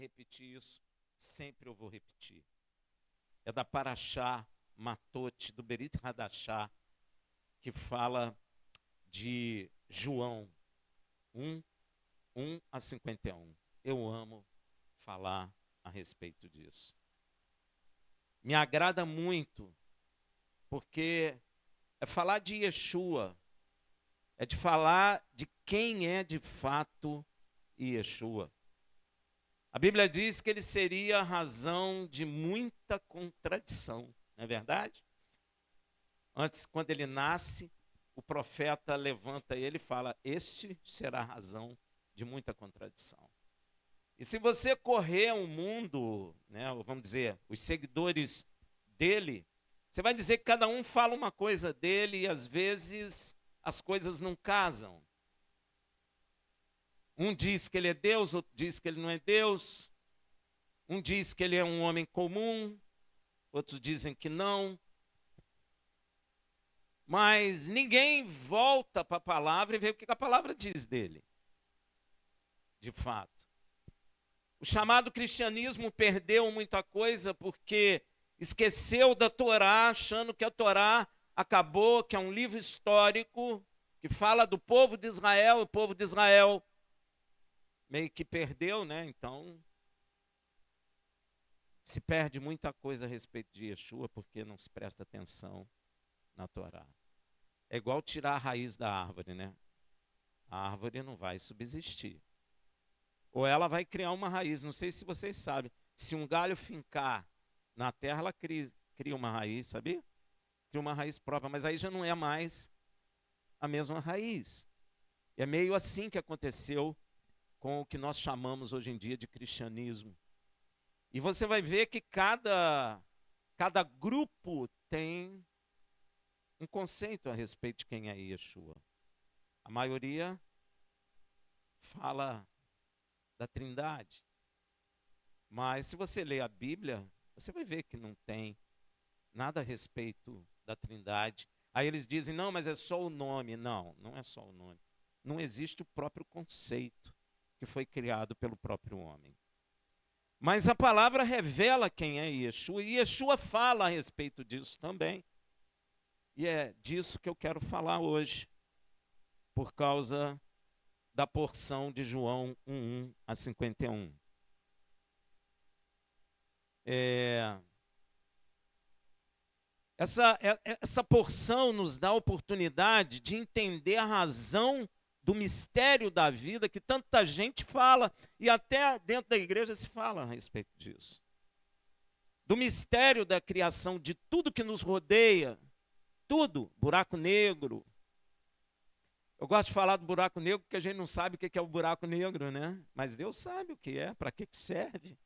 repetir isso, sempre eu vou repetir. É da Paraxá Matote, do Berit Hadashá, que fala de João 1:51. Eu amo falar a respeito disso. Me agrada muito, porque é falar de Yeshua, é de falar de quem é de fato Yeshua. A Bíblia diz que ele seria a razão de muita contradição, não é verdade? Antes, quando ele nasce, o profeta levanta ele e fala: este será a razão de muita contradição. E se você correr o mundo, né, vamos dizer, os seguidores dele, você vai dizer que cada um fala uma coisa dele e às vezes as coisas não casam. Um diz que ele é Deus, outro diz que ele não é Deus. Um diz que ele é um homem comum, outros dizem que não. Mas ninguém volta para a palavra e vê o que a palavra diz dele, de fato. O chamado cristianismo perdeu muita coisa porque esqueceu da Torá, achando que a Torá acabou, que é um livro histórico que fala do povo de Israel. O povo de Israel meio que perdeu, né? Então, se perde muita coisa a respeito de Yeshua porque não se presta atenção na Torá. É igual tirar a raiz da árvore, né? A árvore não vai subsistir. Ou ela vai criar uma raiz. Não sei se vocês sabem. Se um galho fincar na terra, ela cria uma raiz, sabia? Cria uma raiz própria, mas aí já não é mais a mesma raiz. E é meio assim que aconteceu com o que nós chamamos hoje em dia de cristianismo. E você vai ver que cada grupo tem um conceito a respeito de quem é Yeshua. A maioria fala da Trindade. Mas se você ler a Bíblia, você vai ver que não tem nada a respeito da Trindade. Aí eles dizem: não, mas é só o nome. Não, não é só o nome. Não existe o próprio conceito que foi criado pelo próprio homem. Mas a palavra revela quem é Yeshua, e Yeshua fala a respeito disso também. E é disso que eu quero falar hoje, por causa da porção de João 1:51. Essa porção nos dá a oportunidade de entender a razão do mistério da vida que tanta gente fala, e até dentro da igreja se fala a respeito disso. Do mistério da criação, de tudo que nos rodeia, tudo, buraco negro. Eu gosto de falar do buraco negro porque a gente não sabe o que é o buraco negro, né? Mas Deus sabe o que é, para que serve.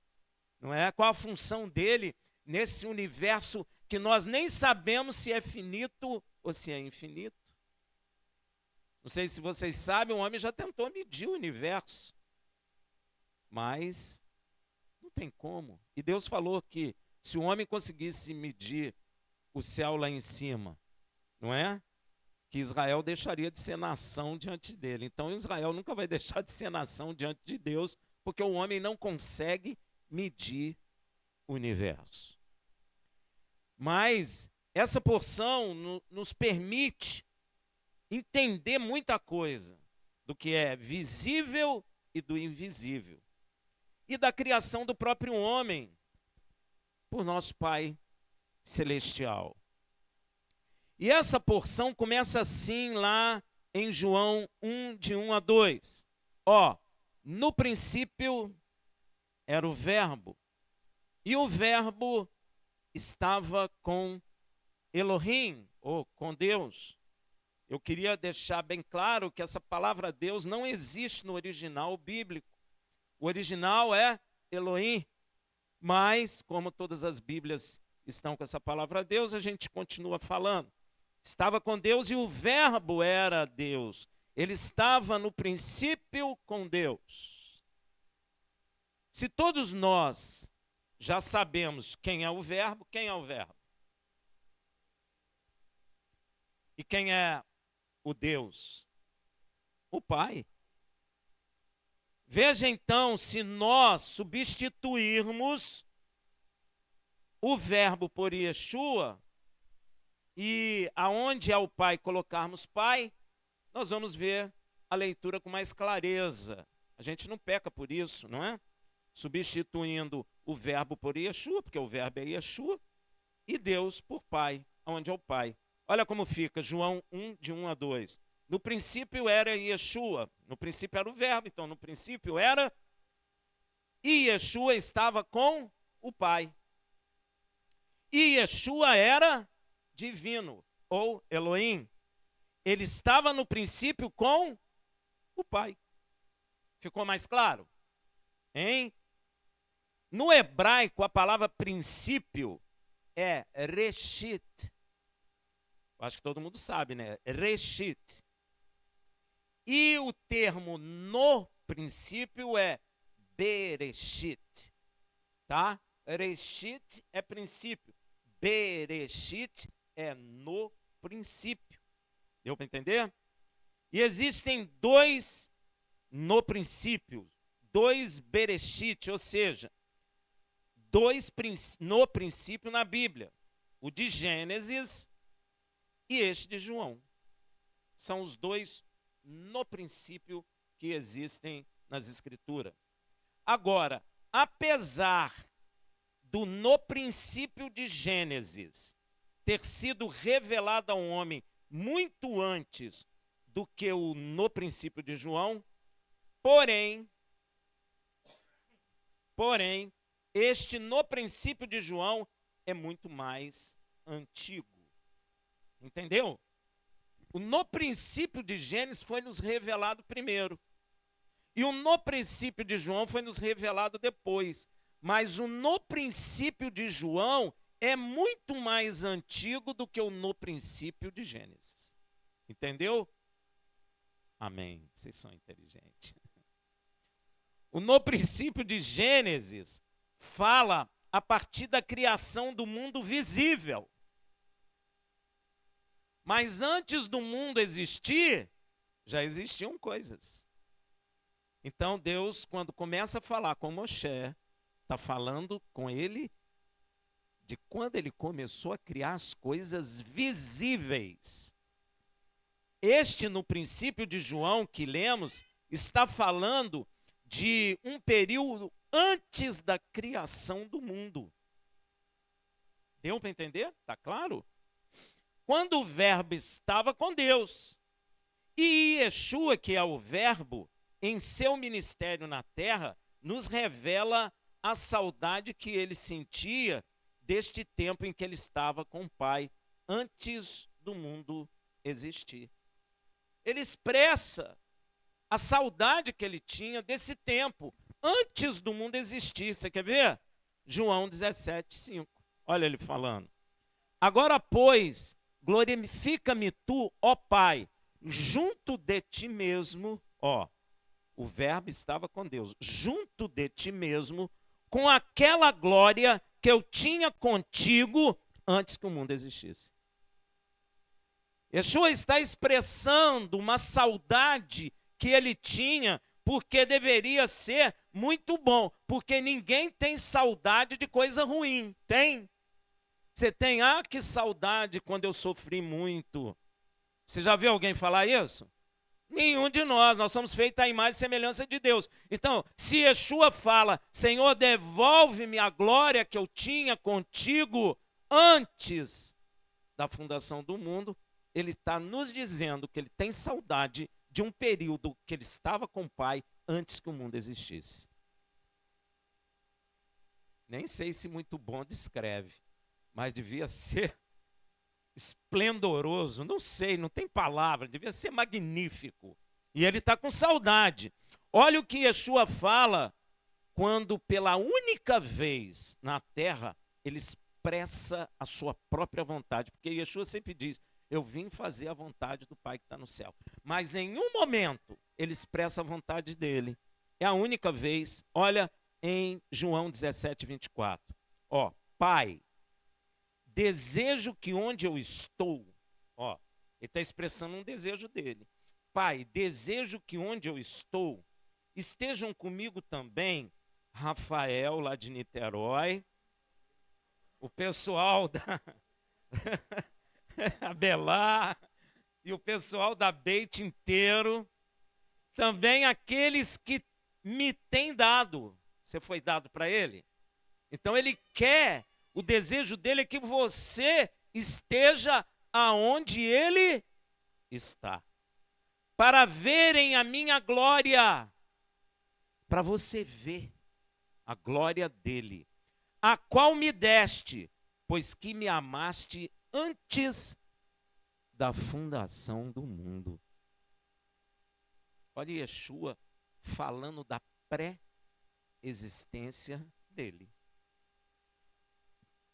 Não é? Qual a função dele nesse universo que nós nem sabemos se é finito ou se é infinito. Não sei se vocês sabem, o homem já tentou medir o universo, mas não tem como. E Deus falou que se o homem conseguisse medir o céu lá em cima, não é? Que Israel deixaria de ser nação diante dele. Então Israel nunca vai deixar de ser nação diante de Deus, porque o homem não consegue medir o universo. Mas essa porção nos permite entender muita coisa do que é visível e do invisível, e da criação do próprio homem por nosso Pai Celestial. E essa porção começa assim lá em João 1:1-2. No princípio era o Verbo, e o Verbo estava com Elohim, ou com Deus. Eu queria deixar bem claro que essa palavra Deus não existe no original bíblico. O original é Elohim, mas como todas as Bíblias estão com essa palavra Deus, a gente continua falando. Estava com Deus e o Verbo era Deus. Ele estava no princípio com Deus. Se todos nós já sabemos quem é o Verbo, quem é o Verbo? E quem é o Deus? O Pai. Veja então, se nós substituirmos o verbo por Yeshua, e aonde é o Pai colocarmos Pai, nós vamos ver a leitura com mais clareza. A gente não peca por isso, não é? Substituindo o verbo por Yeshua, porque o verbo é Yeshua, e Deus por Pai, onde é o Pai. Olha como fica, João 1, de 1 a 2. No princípio era Yeshua, no princípio era o verbo, então no princípio era, e Yeshua estava com o Pai. E Yeshua era divino, ou Elohim. Ele estava no princípio com o Pai. Ficou mais claro? Hein? No hebraico, a palavra princípio é reshit. Acho que todo mundo sabe, né? Reshit. E o termo no princípio é bereshit. Tá? Reshit é princípio. Bereshit é no princípio. Deu para entender? E existem dois no princípio, dois bereshit, ou seja, dois no princípio na Bíblia. O de Gênesis e este de João. São os dois no princípio que existem nas Escrituras. Agora, apesar do no princípio de Gênesis ter sido revelado ao homem muito antes do que o no princípio de João, porém, este no princípio de João é muito mais antigo. Entendeu? O no princípio de Gênesis foi nos revelado primeiro. E o no princípio de João foi nos revelado depois. Mas o no princípio de João é muito mais antigo do que o no princípio de Gênesis. Entendeu? Amém. Vocês são inteligentes. O no princípio de Gênesis fala a partir da criação do mundo visível. Mas antes do mundo existir, já existiam coisas. Então Deus, quando começa a falar com Moshe, está falando com ele de quando ele começou a criar as coisas visíveis. Este, no princípio de João, que lemos, está falando de um período antes da criação do mundo. Deu para entender? Está claro? Quando o verbo estava com Deus. E Yeshua, que é o verbo, em seu ministério na terra, nos revela a saudade que ele sentia deste tempo em que ele estava com o Pai, antes do mundo existir. Ele expressa a saudade que ele tinha desse tempo, antes do mundo existir. Você quer ver? João 17:5. Olha ele falando. Agora, pois, glorifica-me tu, ó Pai, junto de ti mesmo, ó, o verbo estava com Deus, junto de ti mesmo, com aquela glória que eu tinha contigo antes que o mundo existisse. Yeshua está expressando uma saudade que ele tinha, porque deveria ser muito bom, porque ninguém tem saudade de coisa ruim, tem? Você tem, que saudade quando eu sofri muito. Você já viu alguém falar isso? Nenhum de nós somos feitos à imagem e semelhança de Deus. Então, se Yeshua fala, Senhor, devolve-me a glória que eu tinha contigo antes da fundação do mundo, ele está nos dizendo que ele tem saudade de um período que ele estava com o Pai antes que o mundo existisse. Nem sei se muito bom descreve, mas devia ser esplendoroso, não sei, não tem palavra, devia ser magnífico. E ele está com saudade. Olha o que Yeshua fala quando pela única vez na terra ele expressa a sua própria vontade, porque Yeshua sempre diz, eu vim fazer a vontade do Pai que está no céu. Mas em um momento ele expressa a vontade dele. É a única vez, olha em João 17:24. Ó, Pai, desejo que onde eu estou, ó, ele está expressando um desejo dele. Pai, desejo que onde eu estou estejam comigo também Rafael, lá de Niterói, o pessoal da Abelar e o pessoal da Beit inteiro, também aqueles que me têm dado. Você foi dado para ele? Então ele quer, o desejo dele é que você esteja aonde ele está, para verem a minha glória, para você ver a glória dele, a qual me deste, pois que me amaste antes da fundação do mundo. Olha Yeshua falando da pré-existência dele.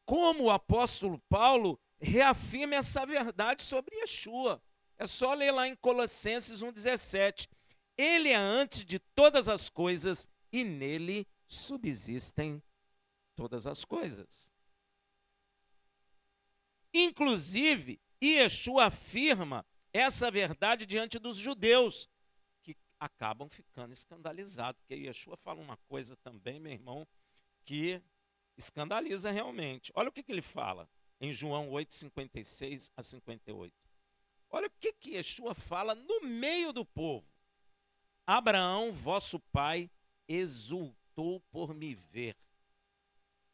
Como o apóstolo Paulo reafirma essa verdade sobre Yeshua. É só ler lá em Colossenses 1,17. Ele é antes de todas as coisas e nele subsistem todas as coisas. Inclusive, Yeshua afirma essa verdade diante dos judeus, que acabam ficando escandalizados, porque Yeshua fala uma coisa também, meu irmão, que escandaliza realmente. Olha o que ele fala em João 8, 56 a 58. Olha o que Yeshua fala no meio do povo. Abraão, vosso pai, exultou por me ver,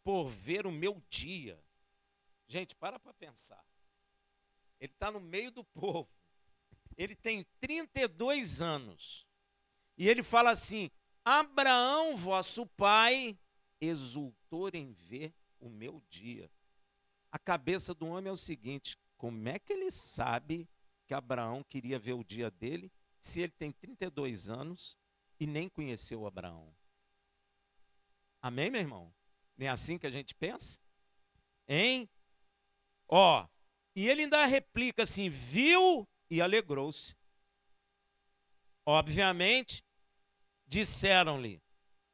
por ver o meu dia. Gente, para pensar. Ele está no meio do povo. Ele tem 32 anos. E ele fala assim: Abraão, vosso pai, exultou em ver o meu dia. A cabeça do homem é o seguinte: como é que ele sabe que Abraão queria ver o dia dele, se ele tem 32 anos e nem conheceu Abraão? Amém, meu irmão? Nem é assim que a gente pensa? Hein? Ó, e ele ainda replica assim: viu e alegrou-se. Obviamente, disseram-lhe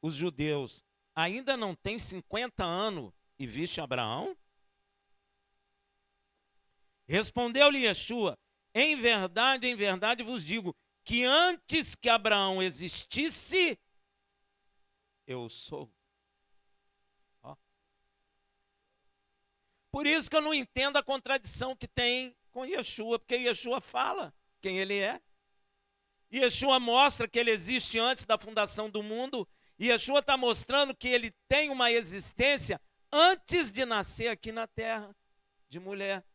os judeus: ainda não tem 50 anos e viste Abraão? Respondeu-lhe Yeshua: em verdade vos digo, que antes que Abraão existisse, eu sou. Ó. Por isso que eu não entendo a contradição que tem com Yeshua, porque Yeshua fala quem ele é. Yeshua mostra que ele existe antes da fundação do mundo, e Yeshua está mostrando que ele tem uma existência antes de nascer aqui na terra, de mulher.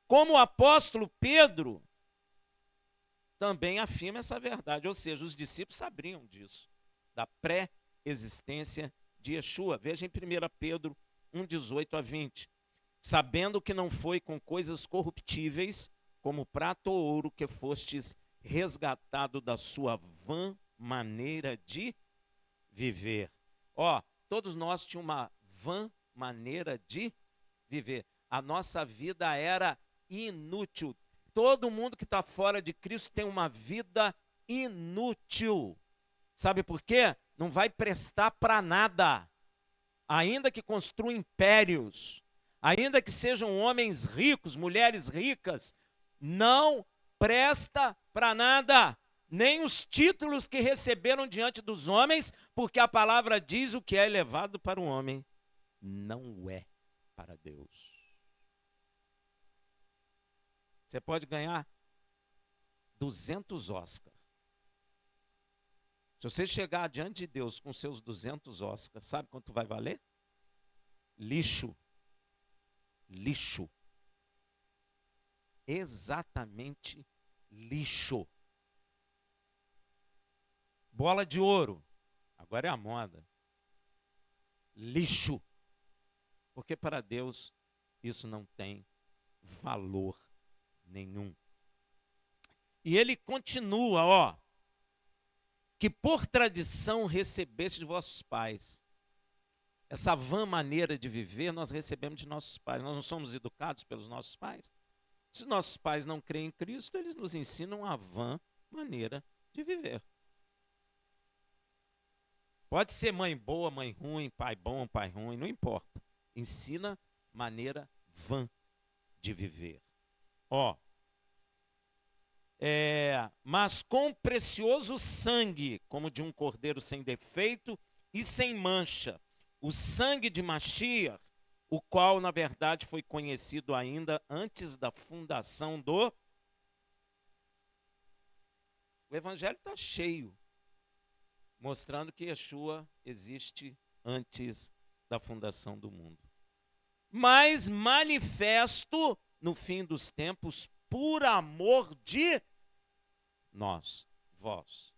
Como o apóstolo Pedro também afirma essa verdade, ou seja, os discípulos sabiam disso, da pré-existência de Yeshua. Veja em 1 Pedro 1, 18 a 20. Sabendo que não foi com coisas corruptíveis, como prata ou ouro, que fostes resgatado da sua vã maneira de viver. Ó, todos nós tínhamos uma vã maneira de viver. A nossa vida era inútil. Todo mundo que está fora de Cristo tem uma vida inútil. Sabe por quê? Não vai prestar para nada. Ainda que construam impérios, ainda que sejam homens ricos, mulheres ricas, não presta para nada. Nem os títulos que receberam diante dos homens, porque a palavra diz: o que é elevado para o homem não é para Deus. Você pode ganhar 200 Oscars. Se você chegar diante de Deus com seus 200 Oscars, sabe quanto vai valer? Lixo. Lixo. Exatamente lixo. Bola de ouro. Agora é a moda. Lixo. Porque para Deus isso não tem valor nenhum. E ele continua, ó, que por tradição recebeste de vossos pais. Essa vã maneira de viver nós recebemos de nossos pais. Nós não somos educados pelos nossos pais. Se nossos pais não creem em Cristo, eles nos ensinam a vã maneira de viver. Pode ser mãe boa, mãe ruim, pai bom, pai ruim, não importa. Ensina maneira vã de viver. Ó, mas com precioso sangue, como de um cordeiro sem defeito e sem mancha, o sangue de Mashiach, o qual, na verdade, foi conhecido ainda antes da fundação do... O evangelho está cheio, mostrando que Yeshua existe antes da fundação do mundo. Mas manifesto no fim dos tempos por amor de nós, vós.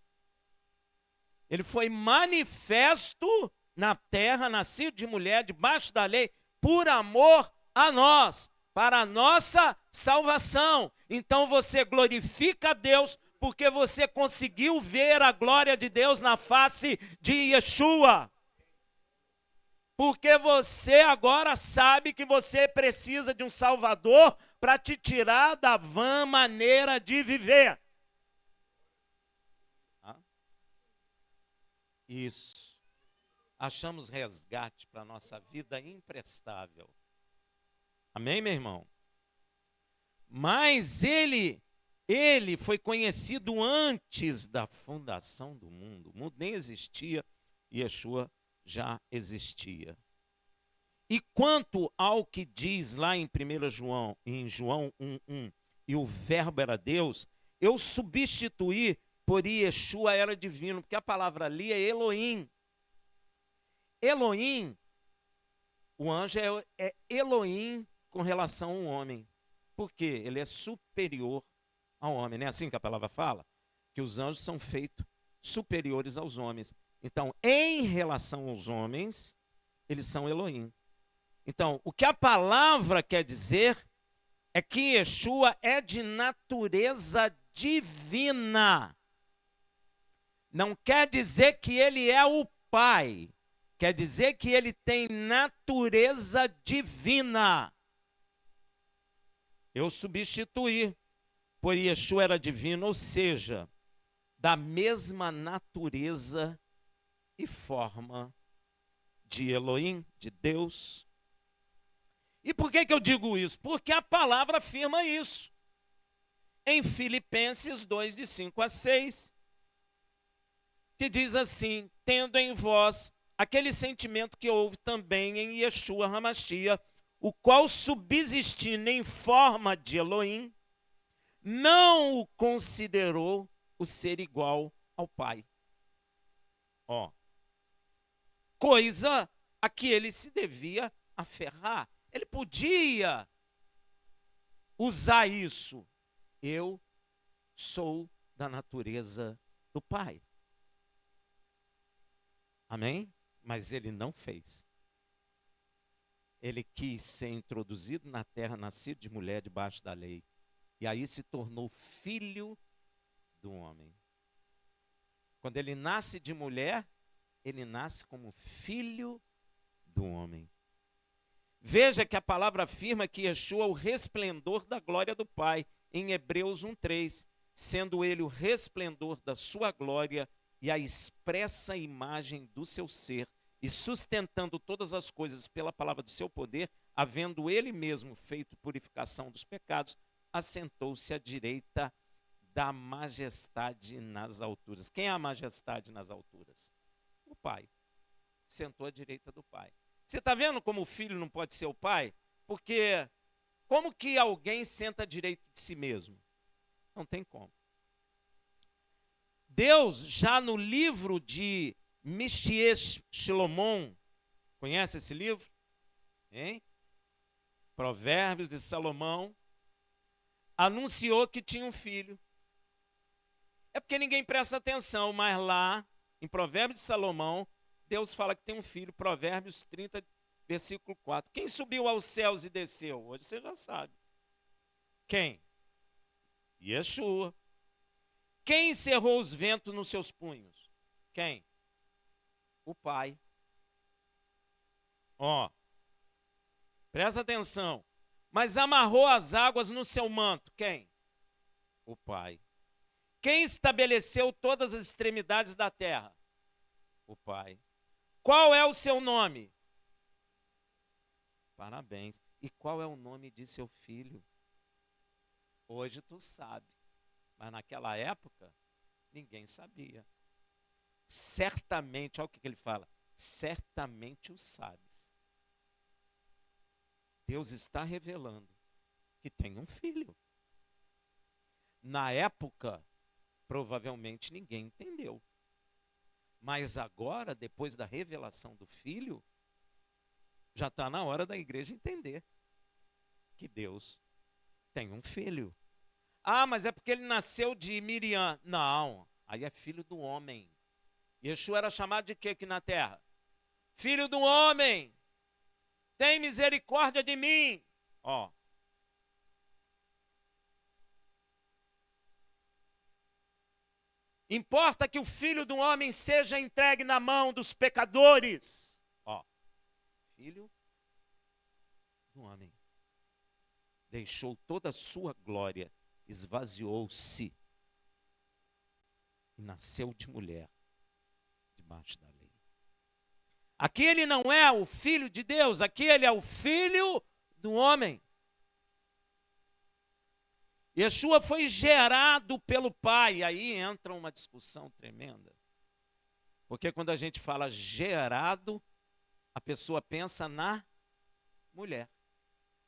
Ele foi manifesto na terra, nascido de mulher, debaixo da lei, por amor a nós, para a nossa salvação. Então você glorifica a Deus porque você conseguiu ver a glória de Deus na face de Yeshua. Porque você agora sabe que você precisa de um Salvador para te tirar da vã maneira de viver. Isso. Achamos resgate para a nossa vida imprestável. Amém, meu irmão? Mas ele foi conhecido antes da fundação do mundo. O mundo nem existia e Yeshua já existia. E quanto ao que diz lá em 1 João, em João 1:1, e o verbo era Deus, eu substituí por Yeshua era divino, porque a palavra ali é Elohim. Elohim, o anjo é Elohim com relação ao homem. Por quê? Ele é superior ao homem. Não é assim que a palavra fala? Que os anjos são feitos superiores aos homens. Então, em relação aos homens, eles são Elohim. Então, o que a palavra quer dizer é que Yeshua é de natureza divina. Não quer dizer que ele é o Pai. Quer dizer que ele tem natureza divina. Eu substituí por Yeshua era divino, ou seja, da mesma natureza e forma de Elohim, de Deus. E por que eu digo isso? Porque a palavra afirma isso. Em Filipenses 2, de 5 a 6, que diz assim, tendo em vós aquele sentimento que houve também em Yeshua HaMashiach, o qual subsistindo em forma de Elohim, não o considerou o ser igual ao Pai. Ó, coisa a que ele se devia aferrar. Ele podia usar isso. Eu sou da natureza do Pai. Amém? Mas ele não fez. Ele quis ser introduzido na terra, nascido de mulher debaixo da lei. E aí se tornou filho do homem. Quando ele nasce de mulher, ele nasce como filho do homem. Veja que a palavra afirma que Yeshua é o resplendor da glória do Pai, em Hebreus 1:3, sendo ele o resplendor da sua glória e a expressa imagem do seu ser, e sustentando todas as coisas pela palavra do seu poder, havendo ele mesmo feito purificação dos pecados, assentou-se à direita da majestade nas alturas. Quem é a majestade nas alturas? O Pai. Sentou à direita do Pai. Você está vendo como o filho não pode ser o pai? Porque como que alguém senta à direita de si mesmo? Não tem como. Deus, já no livro de Micheias Shilomon, conhece esse livro? Hein? Provérbios de Salomão, anunciou que tinha um filho. É porque ninguém presta atenção, mas lá, em Provérbios de Salomão, Deus fala que tem um filho, Provérbios 30, versículo 4. Quem subiu aos céus e desceu? Hoje você já sabe. Quem? Yeshua. Quem encerrou os ventos nos seus punhos? Quem? O Pai. Ó, presta atenção. Mas amarrou as águas no seu manto? Quem? O Pai. Quem estabeleceu todas as extremidades da terra? O Pai. Qual é o seu nome? Parabéns. E qual é o nome de seu filho? Hoje tu sabe. Mas naquela época, ninguém sabia. Certamente, olha o que ele fala, certamente o sabes. Deus está revelando que tem um filho. Na época, provavelmente ninguém entendeu. Mas agora, depois da revelação do filho, já está na hora da igreja entender que Deus tem um filho. Ah, mas é porque ele nasceu de Miriam. Não, aí é filho do homem. Yeshua era chamado de quê aqui na terra? Filho do homem. Tem misericórdia de mim. Ó. Importa que o filho do homem seja entregue na mão dos pecadores. Ó. Filho do homem. Deixou toda a sua glória, esvaziou-se e nasceu de mulher, debaixo da lei. Aqui ele não é o filho de Deus, aqui ele é o filho do homem. Yeshua foi gerado pelo Pai, aí entra uma discussão tremenda. Porque quando a gente fala gerado, a pessoa pensa na mulher.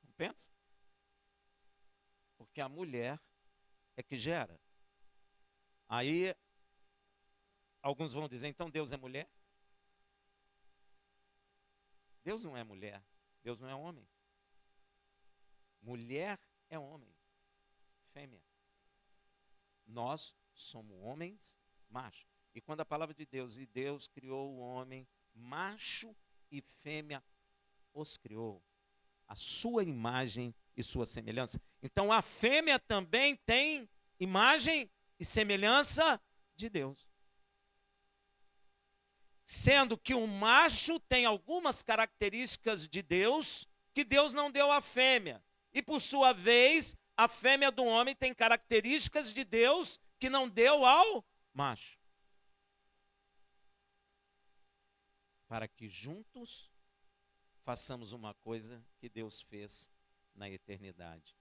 Não pensa? Porque a mulher é que gera. Aí, alguns vão dizer, então Deus é mulher? Deus não é mulher, Deus não é homem. Mulher é homem, fêmea. Nós somos homens, macho. E quando a palavra de Deus, e Deus criou o homem, macho e fêmea, os criou. A sua imagem e sua semelhança. Então a fêmea também tem imagem e semelhança de Deus. Sendo que o macho tem algumas características de Deus que Deus não deu à fêmea. E por sua vez, a fêmea do homem tem características de Deus que não deu ao macho. Para que juntos façamos uma coisa que Deus fez na eternidade: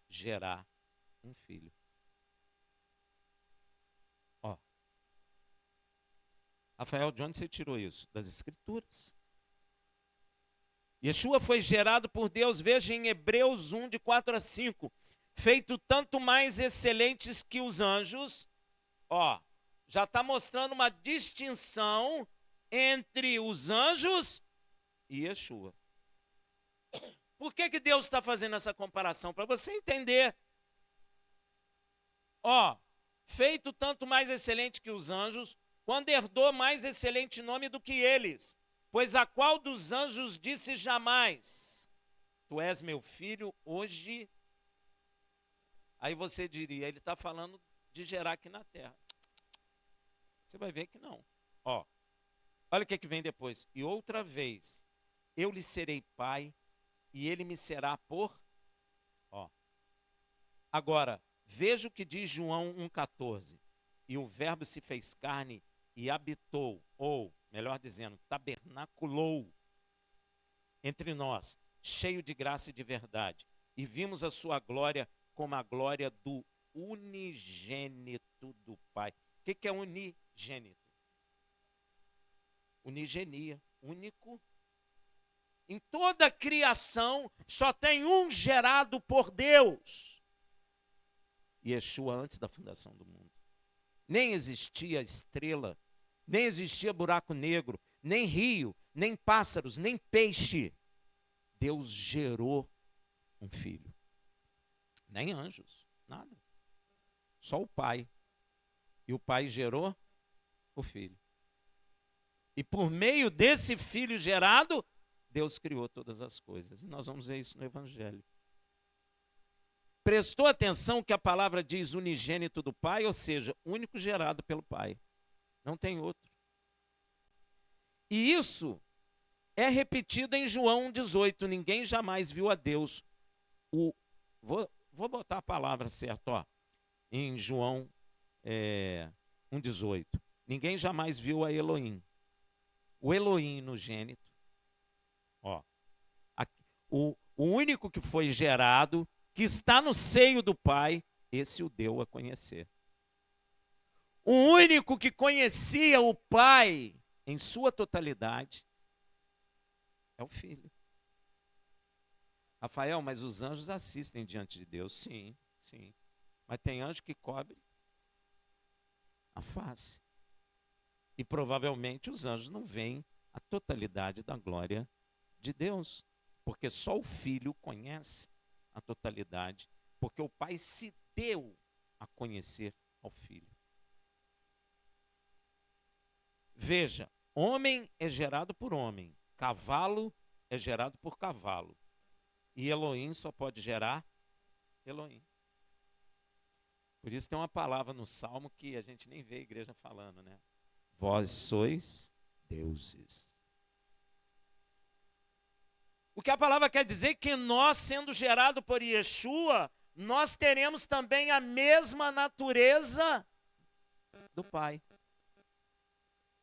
gerar um filho. Ó, Rafael, de onde você tirou isso? Das Escrituras. Yeshua foi gerado por Deus, veja em Hebreus 1, de 4 a 5. Feito tanto mais excelentes que os anjos. Ó, já está mostrando uma distinção entre os anjos e Yeshua. Por que Deus está fazendo essa comparação? Para você entender. Ó, feito tanto mais excelente que os anjos, quando herdou mais excelente nome do que eles. Pois a qual dos anjos disse jamais: tu és meu filho, hoje. Aí você diria, ele está falando de gerar aqui na terra. Você vai ver que não. Ó, olha o que vem depois. E outra vez, eu lhe serei pai, e ele me será por... Ó. Agora, veja o que diz João 1,14. E o verbo se fez carne e habitou, ou, melhor dizendo, tabernaculou entre nós, cheio de graça e de verdade. E vimos a sua glória como a glória do unigênito do Pai. O que é unigênito? Unigenia, único. Em toda a criação só tem um gerado por Deus. Yeshua antes da fundação do mundo. Nem existia estrela, nem existia buraco negro, nem rio, nem pássaros, nem peixe. Deus gerou um filho. Nem anjos, nada. Só o Pai. E o Pai gerou o Filho. E por meio desse Filho gerado, Deus criou todas as coisas. E nós vamos ver isso no Evangelho. Prestou atenção que a palavra diz unigênito do Pai, ou seja, único gerado pelo Pai. Não tem outro. E isso é repetido em João 18. Ninguém jamais viu a Deus. Vou botar a palavra certa, ó. Em João 1,18. Ninguém jamais viu a Elohim. O Elohim unigênito. Ó. O único que foi gerado, que está no seio do Pai, esse o deu a conhecer. O único que conhecia o Pai em sua totalidade é o Filho. Rafael, mas os anjos assistem diante de Deus? Sim, sim. Mas tem anjo que cobre a face. E provavelmente os anjos não veem a totalidade da glória de Deus. Porque só o Filho conhece a totalidade. Porque o Pai se deu a conhecer ao Filho. Veja, homem é gerado por homem, cavalo é gerado por cavalo. E Elohim só pode gerar Elohim. Por isso tem uma palavra no Salmo que a gente nem vê a igreja falando, né? Vós sois deuses. O que a palavra quer dizer é que nós, sendo gerado por Yeshua, nós teremos também a mesma natureza do Pai.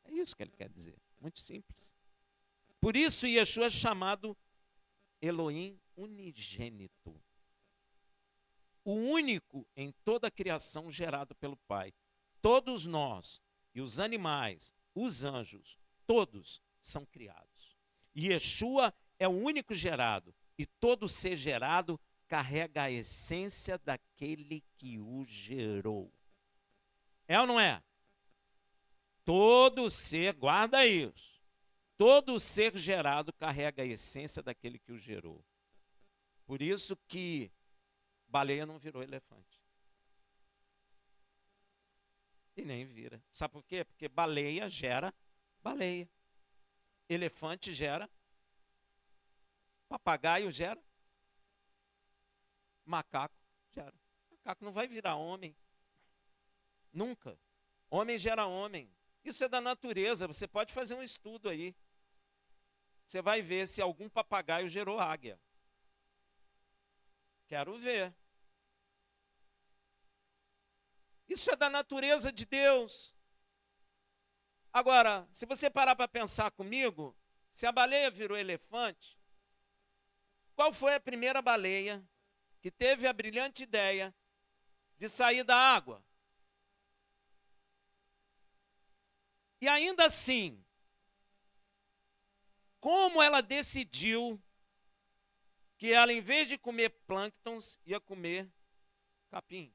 É isso que ele quer dizer. Muito simples. Por isso Yeshua é chamado Elohim unigênito. O único em toda a criação gerado pelo Pai. Todos nós, e os animais, os anjos, todos são criados. E Yeshua é o único gerado. E todo ser gerado carrega a essência daquele que o gerou. É ou não é? Todo ser, guarda isso. Todo ser gerado carrega a essência daquele que o gerou. Por isso que baleia não virou elefante. E nem vira. Sabe por quê? Porque baleia gera baleia. Elefante gera. Papagaio gera. Macaco gera. Macaco não vai virar homem. Nunca. Homem gera homem. Isso é da natureza. Você pode fazer um estudo aí. Você vai ver se algum papagaio gerou águia. Quero ver. Isso é da natureza de Deus. Agora, se você parar para pensar comigo, se a baleia virou elefante, qual foi a primeira baleia que teve a brilhante ideia de sair da água? E ainda assim, como ela decidiu que ela, em vez de comer plânctons, ia comer capim?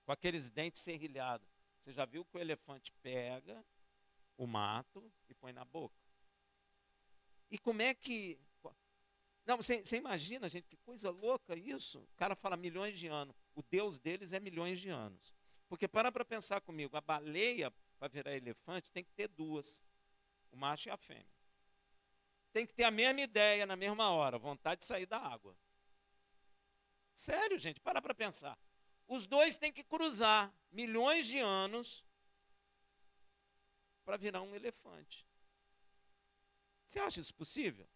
Com aqueles dentes serrilhados. Você já viu que o elefante pega o mato e põe na boca? E como é que... Não, você imagina, gente, que coisa louca isso. O cara fala milhões de anos. O Deus deles é milhões de anos. Porque para pensar comigo, a baleia, para virar elefante, tem que ter duas. O macho e a fêmea. Tem que ter a mesma ideia na mesma hora, vontade de sair da água. Sério, gente, para pensar. Os dois têm que cruzar milhões de anos para virar um elefante. Você acha isso possível?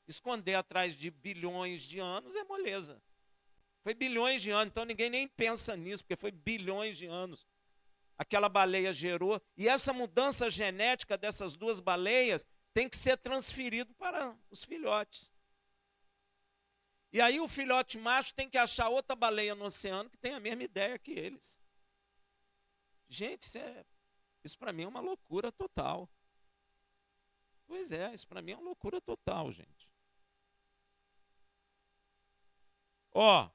Esconder atrás de bilhões de anos é moleza. Foi bilhões de anos, então ninguém nem pensa nisso, porque foi bilhões de anos. Aquela baleia gerou, e essa mudança genética dessas duas baleias tem que ser transferido para os filhotes. E aí o filhote macho tem que achar outra baleia no oceano que tem a mesma ideia que eles. Gente, isso para mim é uma loucura total. Pois é, isso para mim é uma loucura total, gente. Ó,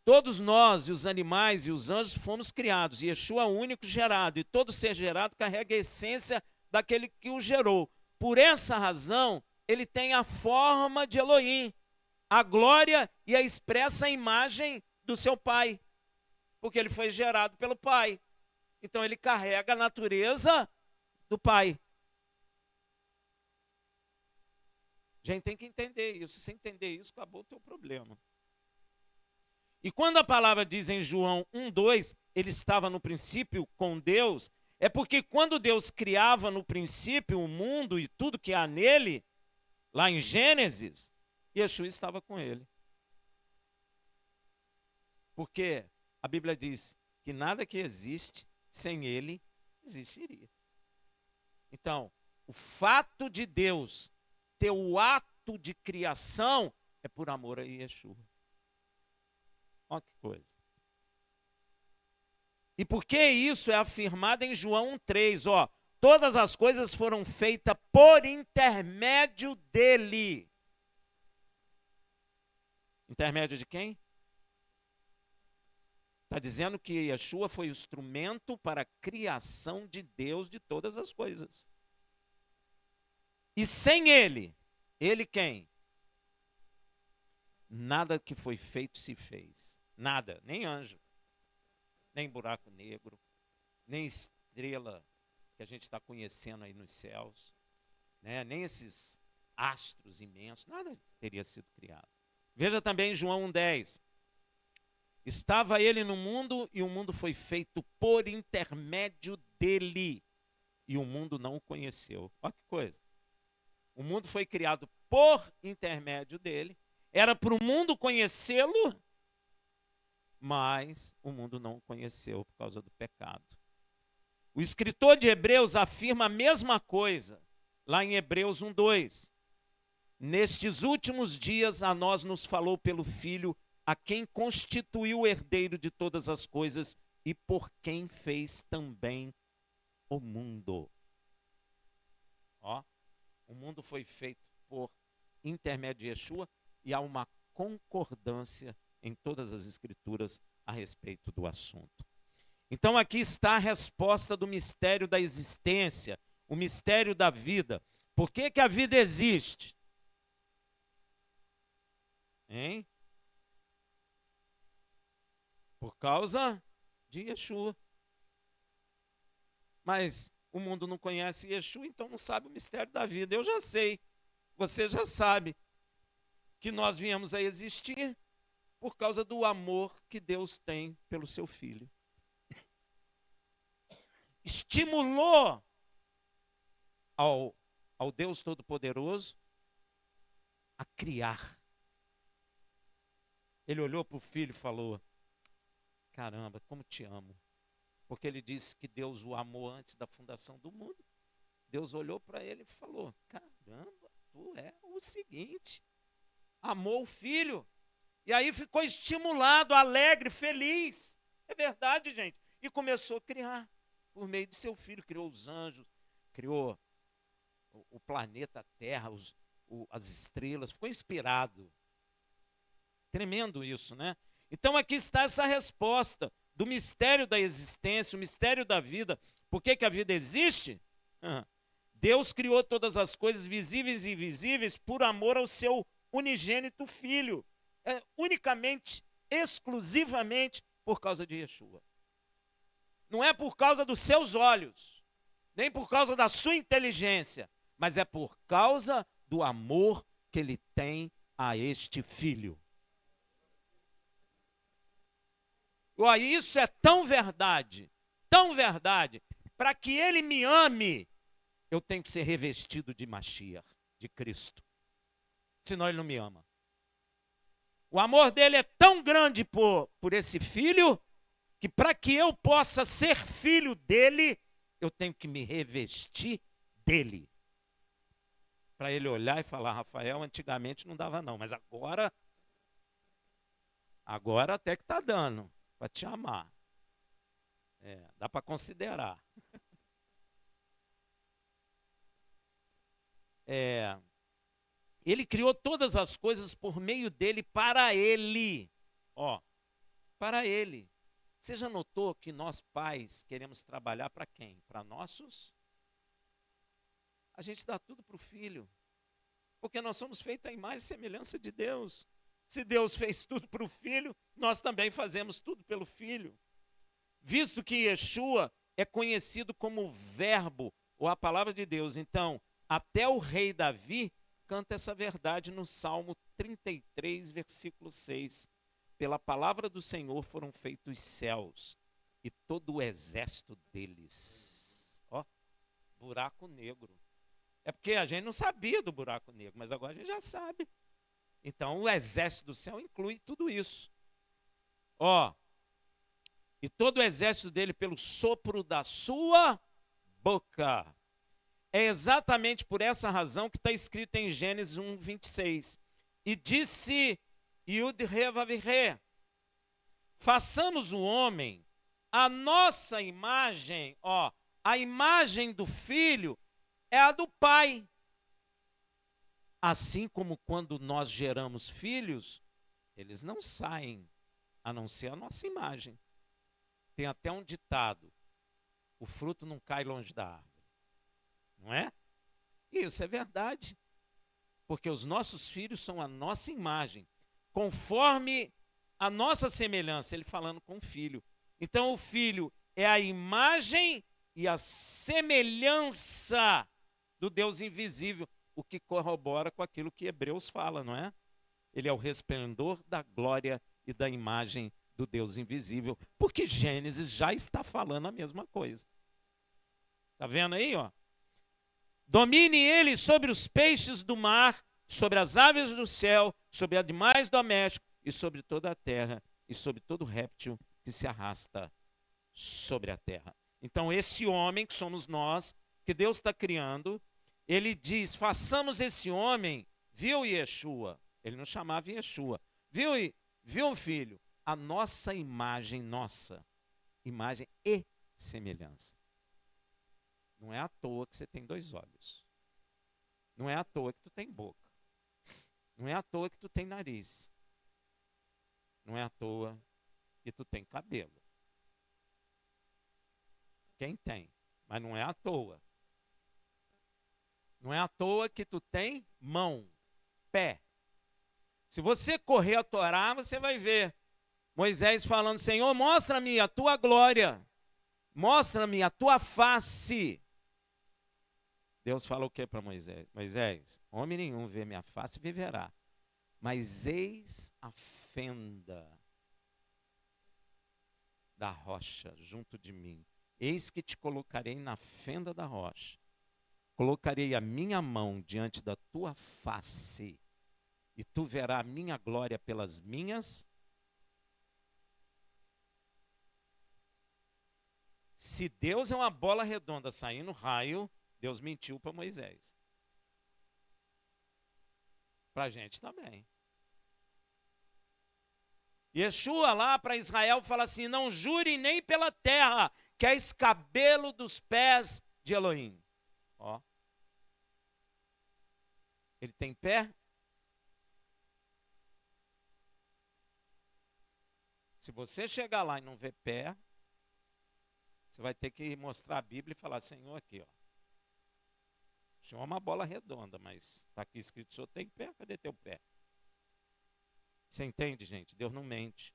todos nós, e os animais e os anjos, fomos criados. E Yeshua é o único gerado. E todo ser gerado carrega a essência daquele que o gerou. Por essa razão, ele tem a forma de Elohim, a glória e a expressa imagem do seu Pai. Porque ele foi gerado pelo Pai. Então ele carrega a natureza do Pai. Gente, tem que entender isso. Se entender isso, acabou o teu problema. E quando a palavra diz em João 1:2, ele estava no princípio com Deus, é porque quando Deus criava no princípio o mundo e tudo que há nele, lá em Gênesis, Yeshua estava com ele. Porque a Bíblia diz que nada que existe sem ele existiria. Então, o fato de Deus ter o ato de criação é por amor a Yeshua. Olha que coisa. E por que isso é afirmado em João 1,3? Ó, todas as coisas foram feitas por intermédio dele. Intermédio de quem? Está dizendo que Yeshua foi o instrumento para a criação de Deus de todas as coisas. E sem ele, ele quem? Nada que foi feito se fez. Nada, nem anjo, nem buraco negro, nem estrela que a gente está conhecendo aí nos céus, né? Nem esses astros imensos, nada teria sido criado. Veja também João 1,10. Estava ele no mundo e o mundo foi feito por intermédio dele. E o mundo não o conheceu. Olha que coisa. O mundo foi criado por intermédio dele. Era para o mundo conhecê-lo, mas o mundo não o conheceu por causa do pecado. O escritor de Hebreus afirma a mesma coisa, lá em Hebreus 1,2. Nestes últimos dias a nós nos falou pelo Filho, a quem constituiu o herdeiro de todas as coisas e por quem fez também o mundo. Ó, o mundo foi feito por intermédio de Yeshua e há uma concordância em todas as escrituras a respeito do assunto. Então aqui está a resposta do mistério da existência, o mistério da vida. Por que que a vida existe? Hein? Por causa de Yeshua. Mas o mundo não conhece Yeshua, então não sabe o mistério da vida. Eu já sei, você já sabe que nós viemos a existir por causa do amor que Deus tem pelo seu Filho. Estimulou ao Deus Todo-Poderoso a criar. Ele olhou para o Filho e falou, caramba, como te amo. Porque ele disse que Deus o amou antes da fundação do mundo. Deus olhou para ele e falou, caramba, tu é o seguinte, amou o Filho. E aí ficou estimulado, alegre, feliz. É verdade, gente. E começou a criar por meio de seu Filho. Criou os anjos, criou o planeta Terra, as estrelas. Ficou inspirado. Tremendo isso, né? Então aqui está essa resposta do mistério da existência, o mistério da vida. Por que que a vida existe? Deus criou todas as coisas visíveis e invisíveis por amor ao seu unigênito Filho. Unicamente, exclusivamente por causa de Yeshua. Não é por causa dos seus olhos, nem por causa da sua inteligência, mas é por causa do amor que ele tem a este Filho. Isso é tão verdade, para que ele me ame, eu tenho que ser revestido de Mashiach, de Cristo. Senão ele não me ama. O amor dele é tão grande por esse Filho, que para que eu possa ser filho dele, eu tenho que me revestir dele. Para ele olhar e falar, Rafael, antigamente não dava não, mas agora até que está dando. Para te amar. Dá para considerar. Ele criou todas as coisas por meio dele, para ele. Para ele. Você já notou que nós pais queremos trabalhar para quem? Para nossos? A gente dá tudo para o filho. Porque nós somos feitos à imagem e semelhança de Deus. Se Deus fez tudo para o Filho, nós também fazemos tudo pelo Filho. Visto que Yeshua é conhecido como o Verbo, ou a palavra de Deus. Então, até o rei Davi canta essa verdade no Salmo 33, versículo 6. Pela palavra do Senhor foram feitos os céus e todo o exército deles. Buraco negro. É porque a gente não sabia do buraco negro, mas agora a gente já sabe. Então, o exército do céu inclui tudo isso. E todo o exército dele pelo sopro da sua boca. É exatamente por essa razão que está escrito em Gênesis 1, 26. E disse Yud Re Vav Re, façamos o homem a nossa imagem, ó, a imagem do filho é a do pai. Assim como quando nós geramos filhos, eles não saem a não ser a nossa imagem. Tem até um ditado: o fruto não cai longe da árvore. Não é? E isso é verdade. Porque os nossos filhos são a nossa imagem, conforme a nossa semelhança. Ele falando com o filho. Então o filho é a imagem e a semelhança do Deus invisível, o que corrobora com aquilo que Hebreus fala, não é? Ele é o resplendor da glória e da imagem do Deus invisível, porque Gênesis já está falando a mesma coisa. Tá vendo aí, ó? Domine ele sobre os peixes do mar, sobre as aves do céu, sobre animais domésticos e sobre toda a terra e sobre todo réptil que se arrasta sobre a terra. Então esse homem que somos nós, que Deus está criando, ele diz, façamos esse homem, viu, Yeshua? Ele não chamava Yeshua. Viu, filho? A nossa imagem e semelhança. Não é à toa que você tem 2 olhos. Não é à toa que tu tem boca. Não é à toa que tu tem nariz. Não é à toa que tu tem cabelo. Quem tem? Mas não é à toa. Não é à toa que tu tem mão, pé. Se você correr a Torá, você vai ver Moisés falando, Senhor, mostra-me a tua glória. Mostra-me a tua face. Deus fala o que para Moisés? Moisés, homem nenhum vê minha face e viverá. Mas eis a fenda da rocha junto de mim. Eis que te colocarei na fenda da rocha. Colocarei a minha mão diante da tua face. E tu verás a minha glória pelas minhas. Se Deus é uma bola redonda saindo raio, Deus mentiu para Moisés. Para a gente também. Yeshua lá para Israel fala assim, não jure nem pela terra, que é escabelo dos pés de Elohim. Ó. Ele tem pé? Se você chegar lá e não ver pé, você vai ter que mostrar a Bíblia e falar, Senhor, aqui, ó. O Senhor é uma bola redonda, mas está aqui escrito, o Senhor tem pé, cadê teu pé? Você entende, gente? Deus não mente.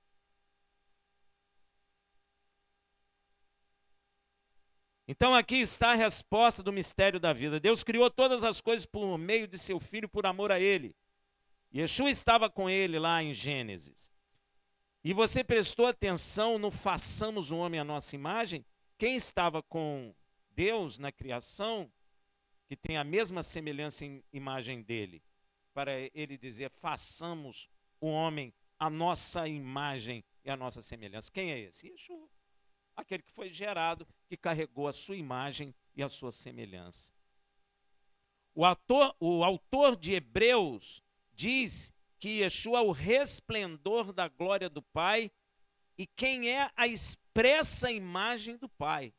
Então aqui está a resposta do mistério da vida. Deus criou todas as coisas por meio de seu Filho, por amor a Ele. Yeshua estava com Ele lá em Gênesis. E você prestou atenção no façamos o homem à nossa imagem? Quem estava com Deus na criação, que tem a mesma semelhança em imagem dele, para ele dizer, façamos o homem à nossa imagem e à nossa semelhança. Quem é esse? Yeshua. Aquele que foi gerado, que carregou a sua imagem e a sua semelhança. O autor de Hebreus diz que Yeshua é o resplendor da glória do Pai. E quem é a expressa imagem do Pai?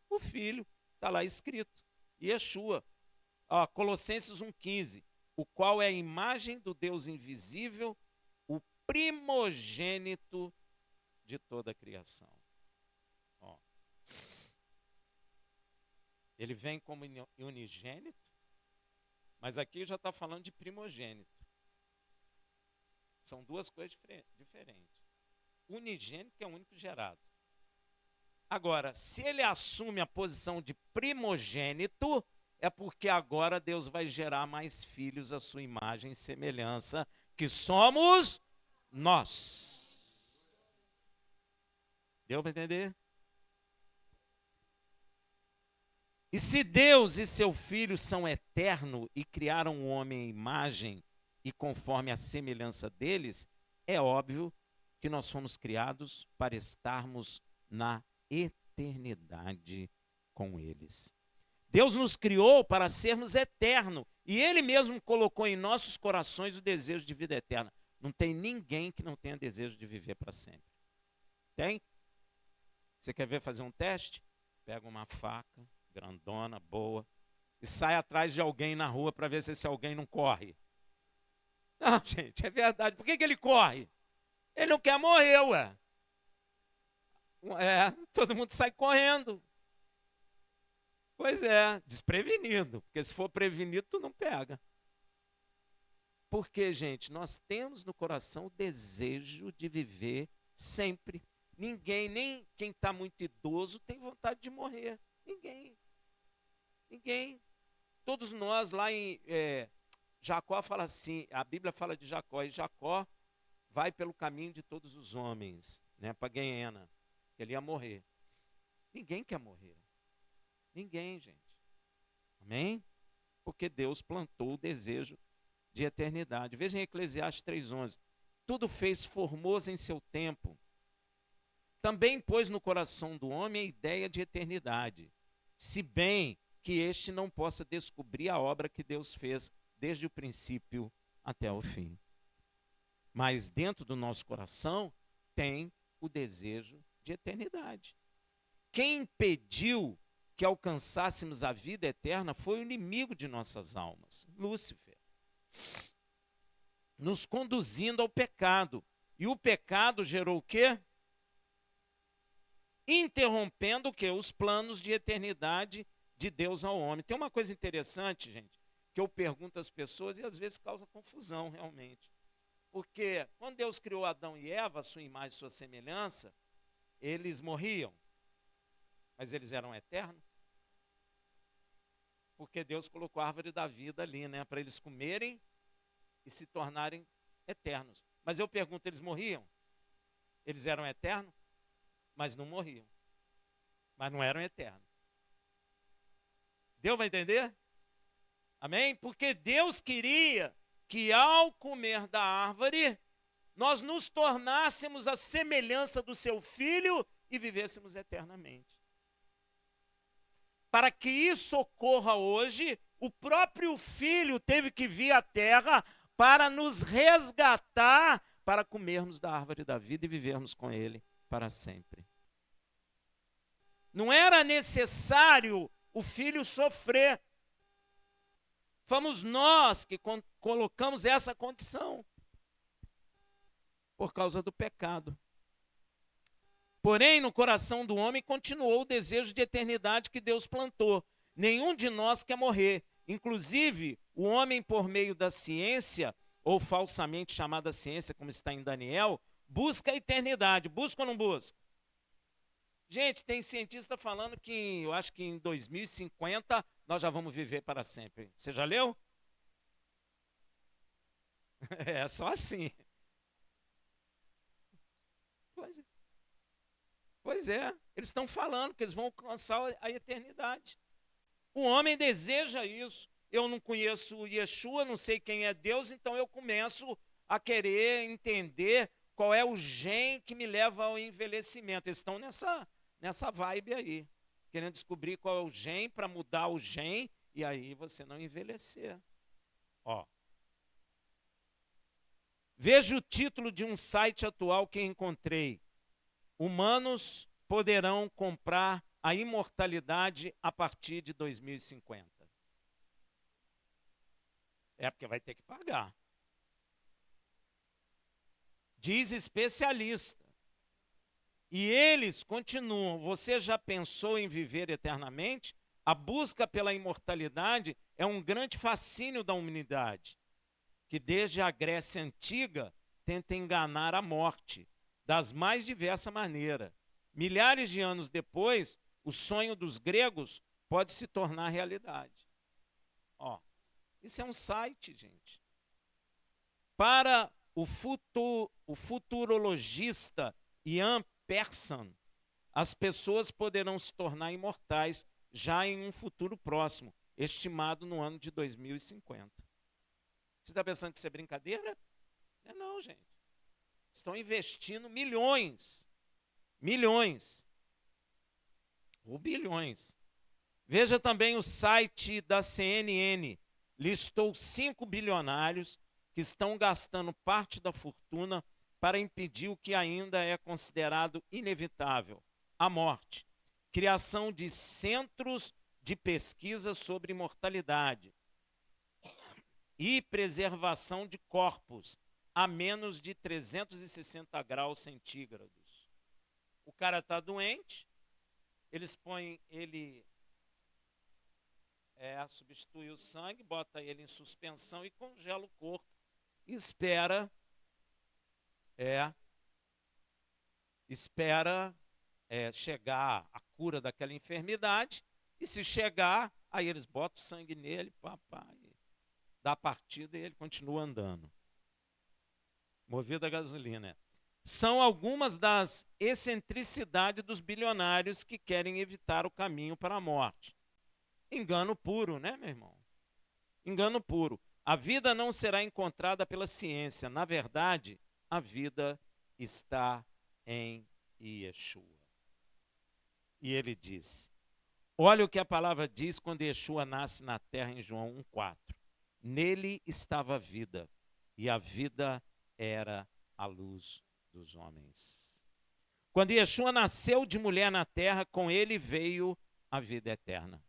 O Filho, está lá escrito. Yeshua, Colossenses 1,15, o qual é a imagem do Deus invisível, o primogênito de toda a criação. Ó. Ele vem como unigênito, mas aqui já está falando de primogênito. São 2 coisas diferentes. Unigênito, que é o único gerado. Agora, se ele assume a posição de primogênito, é porque agora Deus vai gerar mais filhos à sua imagem e semelhança, que somos nós. Deu para entender? E se Deus e seu Filho são eternos e criaram o homem à imagem e conforme a semelhança deles, é óbvio que nós fomos criados para estarmos na eternidade com eles. Deus nos criou para sermos eternos E ele mesmo colocou em nossos corações o desejo de vida eterna. Não tem ninguém que não tenha desejo de viver para sempre. Tem? Você quer ver fazer um teste? Pega uma faca, grandona, boa, e sai atrás de alguém na rua para ver se esse alguém não corre. Não, gente, é verdade. Por que ele corre? Ele não quer morrer, ué. Todo mundo sai correndo. Pois é, desprevenido. Porque se for prevenido, tu não pega. Porque, gente, nós temos no coração o desejo de viver sempre. Ninguém, nem quem está muito idoso, tem vontade de morrer. Ninguém. Ninguém. Todos nós lá em Jacó fala assim, a Bíblia fala de Jacó, e Jacó vai pelo caminho de todos os homens, né, para Guiena, que ele ia morrer. Ninguém quer morrer. Ninguém, gente. Amém? Porque Deus plantou o desejo de eternidade. Veja em Eclesiastes 3:11. Tudo fez formoso em seu tempo. Também pôs no coração do homem a ideia de eternidade, se bem que este não possa descobrir a obra que Deus fez desde o princípio até o fim. Mas dentro do nosso coração tem o desejo de eternidade. Quem impediu que alcançássemos a vida eterna foi o inimigo de nossas almas, Lúcifer, nos conduzindo ao pecado. E o pecado gerou o quê? Interrompendo o quê? Os planos de eternidade de Deus ao homem. Tem uma coisa interessante, gente, que eu pergunto às pessoas e às vezes causa confusão realmente. Porque quando Deus criou Adão e Eva, a sua imagem e sua semelhança, eles morriam, mas eles eram eternos. Porque Deus colocou a árvore da vida ali, né, para eles comerem e se tornarem eternos. Mas eu pergunto, eles morriam? Eles eram eternos? Mas não morriam. Mas não eram eternos. Deu para entender? Amém? Porque Deus queria que ao comer da árvore, nós nos tornássemos a semelhança do seu Filho e vivêssemos eternamente. Para que isso ocorra hoje, o próprio Filho teve que vir à terra para nos resgatar, para comermos da árvore da vida e vivermos com Ele para sempre. Não era necessário o Filho sofrer. Fomos nós que colocamos essa condição por causa do pecado. Porém, no coração do homem continuou o desejo de eternidade que Deus plantou. Nenhum de nós quer morrer. Inclusive, o homem, por meio da ciência, ou falsamente chamada ciência, como está em Daniel, busca a eternidade. Busca ou não busca? Gente, tem cientista falando que, eu acho que em 2050, nós já vamos viver para sempre. Você já leu? É só assim. Pois é, eles estão falando que eles vão alcançar a eternidade. O homem deseja isso. Eu não conheço Yeshua, não sei quem é Deus, então eu começo a querer entender qual é o gene que me leva ao envelhecimento. Eles estão nessa vibe aí, querendo descobrir qual é o gene para mudar o gene e aí você não envelhecer. Ó. Veja o título de um site atual que encontrei. Humanos poderão comprar a imortalidade a partir de 2050. É porque vai ter que pagar. Diz especialista. E eles continuam. Você já pensou em viver eternamente? A busca pela imortalidade é um grande fascínio da humanidade, que desde a Grécia Antiga tenta enganar a morte das mais diversas maneiras. Milhares de anos depois, o sonho dos gregos pode se tornar realidade. Ó, isso é um site, gente. Para o futurologista Ian Pearson, as pessoas poderão se tornar imortais já em um futuro próximo, estimado no ano de 2050. Você está pensando que isso é brincadeira? Não, gente. Estão investindo milhões ou bilhões. Veja também o site da CNN. listou 5 bilionários que estão gastando parte da fortuna para impedir o que ainda é considerado inevitável, a morte. Criação de centros de pesquisa sobre imortalidade e preservação de corpos a menos de 360 graus centígrados. O cara está doente, eles põem ele, substitui o sangue, bota ele em suspensão e congela o corpo. E espera chegar a cura daquela enfermidade. E se chegar, aí eles botam sangue nele, dá partida e ele continua andando. Movido a gasolina. São algumas das excentricidades dos bilionários que querem evitar o caminho para a morte. Engano puro, né, meu irmão? Engano puro. A vida não será encontrada pela ciência. Na verdade, a vida está em Yeshua. E ele diz, olha o que a palavra diz quando Yeshua nasce na terra em João 1,4. Nele estava a vida, e a vida era a luz dos homens. Quando Yeshua nasceu de mulher na terra, com ele veio a vida eterna.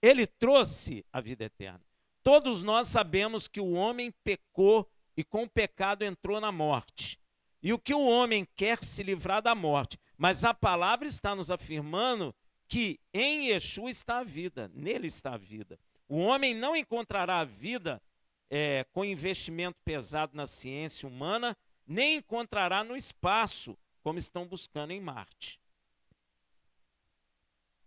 Ele trouxe a vida eterna. Todos nós sabemos que o homem pecou e com o pecado entrou na morte. E o que o homem quer se livrar da morte. Mas a palavra está nos afirmando que em Yeshua está a vida, nele está a vida. O homem não encontrará a vida com investimento pesado na ciência humana, nem encontrará no espaço, como estão buscando em Marte.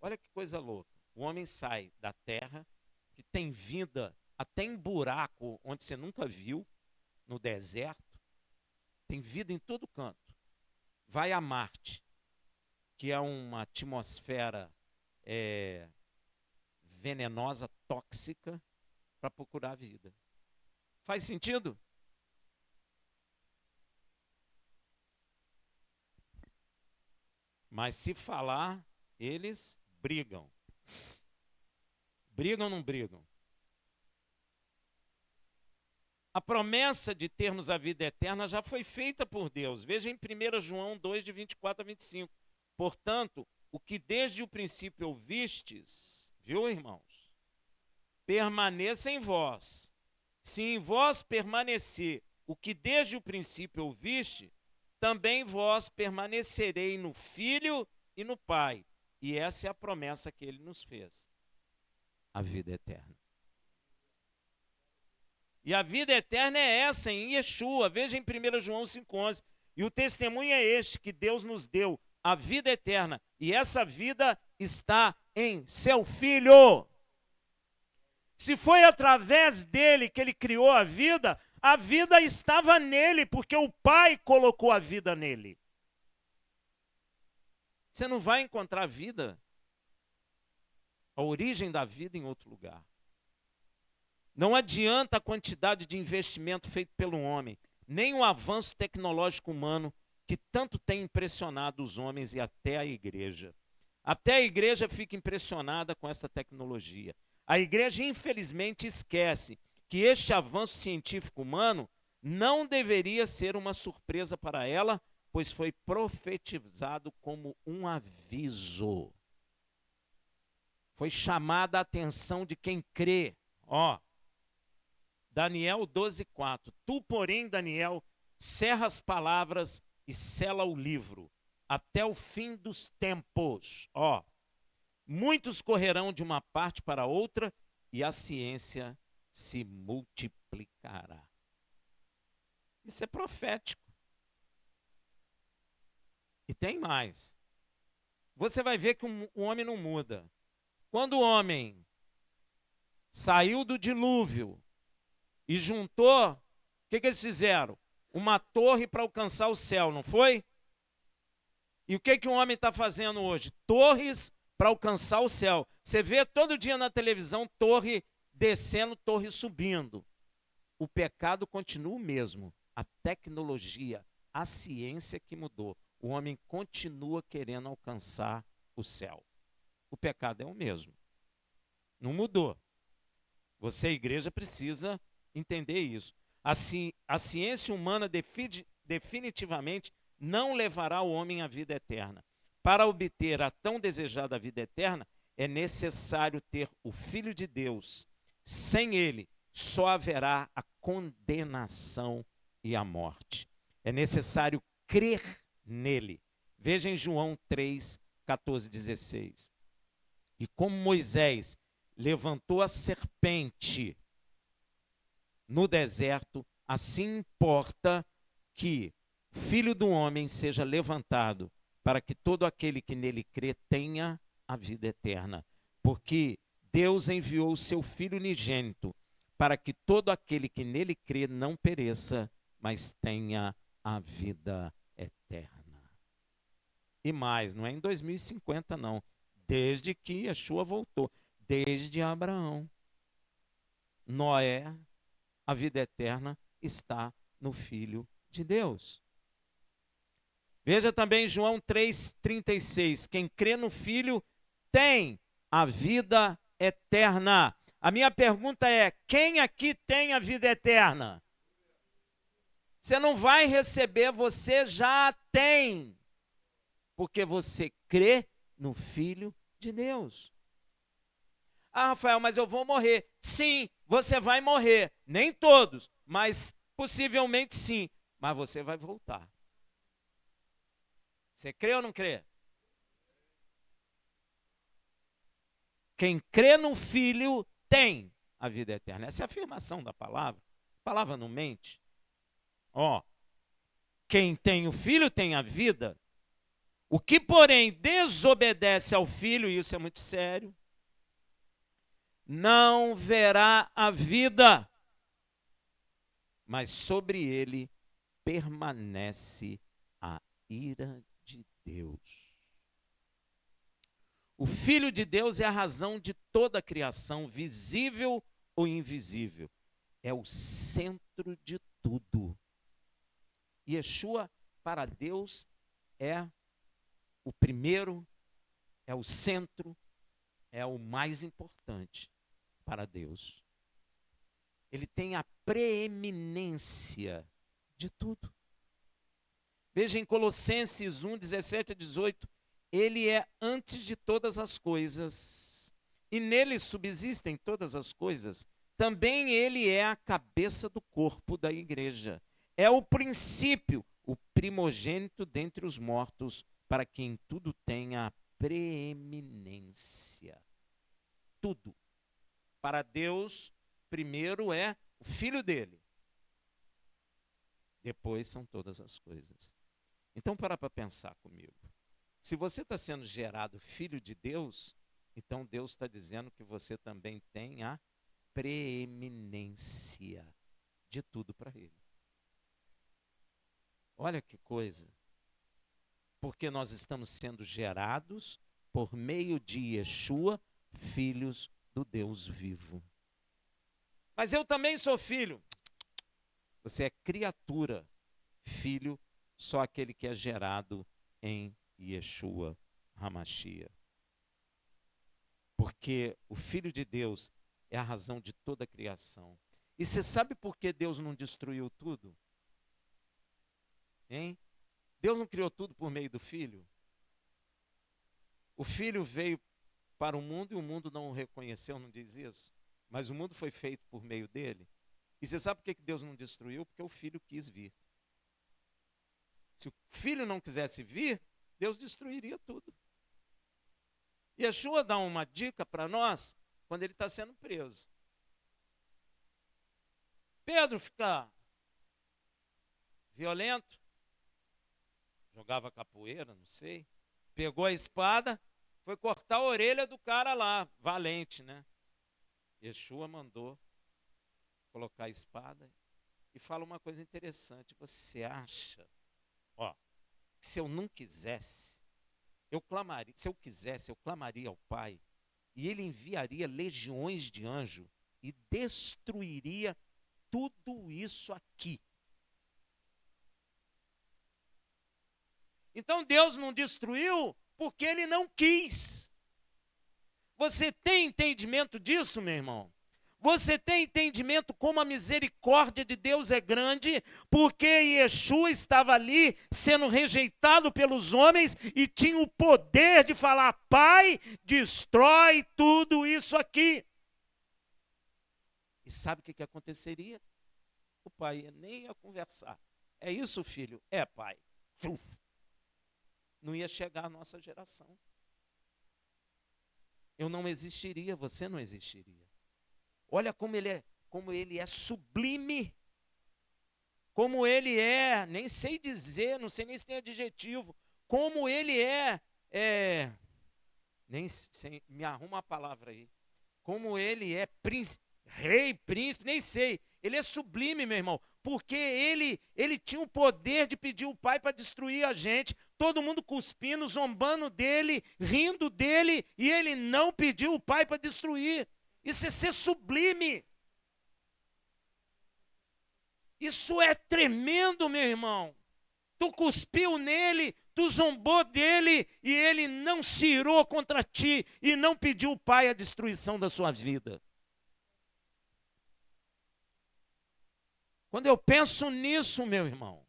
Olha que coisa louca. O homem sai da terra, que tem vida até em buraco onde você nunca viu, no deserto, tem vida em todo canto. Vai a Marte, que é uma atmosfera venenosa, tóxica, para procurar vida. Faz sentido? Mas se falar, eles brigam. Brigam ou não brigam? A promessa de termos a vida eterna já foi feita por Deus. Veja em 1 João 2, de 24 a 25. Portanto, o que desde o princípio ouvistes, viu, irmãos? Permaneça em vós. Se em vós permanecer o que desde o princípio ouviste, também vós permanecerei no Filho e no Pai. E essa é a promessa que ele nos fez. A vida eterna. E a vida eterna é essa em Yeshua. Veja em 1 João 5,11. E o testemunho é este, que Deus nos deu a vida eterna. E essa vida está em seu Filho. Se foi através dele que ele criou a vida estava nele, porque o Pai colocou a vida nele. Você não vai encontrar vida, a origem da vida, em outro lugar. Não adianta a quantidade de investimento feito pelo homem, nem o avanço tecnológico humano que tanto tem impressionado os homens e até a igreja. Até a igreja fica impressionada com essa tecnologia. A igreja, infelizmente, esquece que este avanço científico humano não deveria ser uma surpresa para ela, pois foi profetizado como um aviso. Foi chamada a atenção de quem crê. Daniel 12,4. Tu, porém, Daniel, cerra as palavras e sela o livro, até o fim dos tempos. Muitos correrão de uma parte para outra, e a ciência se multiplicará. Isso é profético. E tem mais. Você vai ver que o homem não muda. Quando o homem saiu do dilúvio e juntou, o que eles fizeram? Uma torre para alcançar o céu, não foi? E o que o homem está fazendo hoje? Torres para alcançar o céu. Você vê todo dia na televisão torre descendo, torre subindo. O pecado continua o mesmo. A tecnologia, a ciência que mudou. O homem continua querendo alcançar o céu. O pecado é o mesmo. Não mudou. Você, igreja, precisa entender isso. A ciência humana definitivamente não levará o homem à vida eterna. Para obter a tão desejada vida eterna, é necessário ter o Filho de Deus. Sem ele, só haverá a condenação e a morte. É necessário crer nele. Veja em João 3, 14, 16. E como Moisés levantou a serpente no deserto, assim importa que o Filho do Homem seja levantado, para que todo aquele que nele crê tenha a vida eterna. Porque Deus enviou o seu Filho unigênito, para que todo aquele que nele crê não pereça, mas tenha a vida eterna. E mais, não é em 2050 não, desde que Yeshua voltou, desde Abraão, Noé, a vida eterna está no Filho de Deus. Veja também João 3,36. Quem crê no Filho tem a vida eterna. A minha pergunta é: quem aqui tem a vida eterna? Você não vai receber, você já tem. Porque você crê no Filho de Deus. Ah, Rafael, mas eu vou morrer. Sim, você vai morrer. Nem todos, mas possivelmente sim. Mas você vai voltar. Você crê ou não crê? Quem crê no Filho tem a vida eterna. Essa é a afirmação da palavra. A palavra não mente. Ó, quem tem o Filho tem a vida. O que, porém, desobedece ao Filho, e isso é muito sério, não verá a vida, mas sobre ele permanece a ira de Deus. O Filho de Deus é a razão de toda a criação, visível ou invisível. É o centro de tudo. Yeshua, para Deus, é o primeiro, é o centro, é o mais importante para Deus. Ele tem a preeminência de tudo. Veja em Colossenses 1, 17 a 18. Ele é antes de todas as coisas, e nele subsistem todas as coisas. Também ele é a cabeça do corpo da igreja. É o princípio, o primogênito dentre os mortos, para que em tudo tenha a preeminência. Tudo. Para Deus, primeiro é o Filho dele. Depois são todas as coisas. Então, para pensar comigo. Se você está sendo gerado filho de Deus, então Deus está dizendo que você também tem a preeminência de tudo para Ele. Olha que coisa. Porque nós estamos sendo gerados por meio de Yeshua, filhos do Deus vivo. Mas eu também sou filho. Você é criatura, filho, só aquele que é gerado em Yeshua HaMashiach. Porque o Filho de Deus é a razão de toda a criação. E você sabe por que Deus não destruiu tudo? Hein? Deus não criou tudo por meio do Filho? O Filho veio para o mundo e o mundo não o reconheceu, não diz isso? Mas o mundo foi feito por meio dele. E você sabe por que Deus não destruiu? Porque o Filho quis vir. Se o Filho não quisesse vir, Deus destruiria tudo. Yeshua dá uma dica para nós quando ele está sendo preso. Pedro fica violento, jogava capoeira, não sei, pegou a espada, foi cortar a orelha do cara lá, valente, né? Yeshua mandou colocar a espada e fala uma coisa interessante. Você acha, ó, que se eu não quisesse, eu clamaria, se eu quisesse, eu clamaria ao Pai, e ele enviaria legiões de anjos e destruiria tudo isso aqui. Então Deus não destruiu porque ele não quis. Você tem entendimento disso, meu irmão? Você tem entendimento como a misericórdia de Deus é grande, porque Yeshua estava ali sendo rejeitado pelos homens e tinha o poder de falar: Pai, destrói tudo isso aqui. E sabe o que aconteceria? O pai nem ia conversar. É isso, filho? É, pai. Não ia chegar a nossa geração. Eu não existiria, você não existiria. Olha como ele é sublime. Como ele é, nem sei dizer, não sei nem se tem adjetivo. Como ele nem sei, me arruma a palavra aí. Como ele é rei, príncipe, nem sei. Ele é sublime, meu irmão, porque ele tinha o poder de pedir o Pai para destruir a gente, todo mundo cuspindo, zombando dele, rindo dele, e ele não pediu o Pai para destruir. Isso é ser sublime. Isso é tremendo, meu irmão. Tu cuspiu nele, tu zombou dele, e ele não se irou contra ti, e não pediu o Pai a destruição da sua vida. Quando eu penso nisso, meu irmão,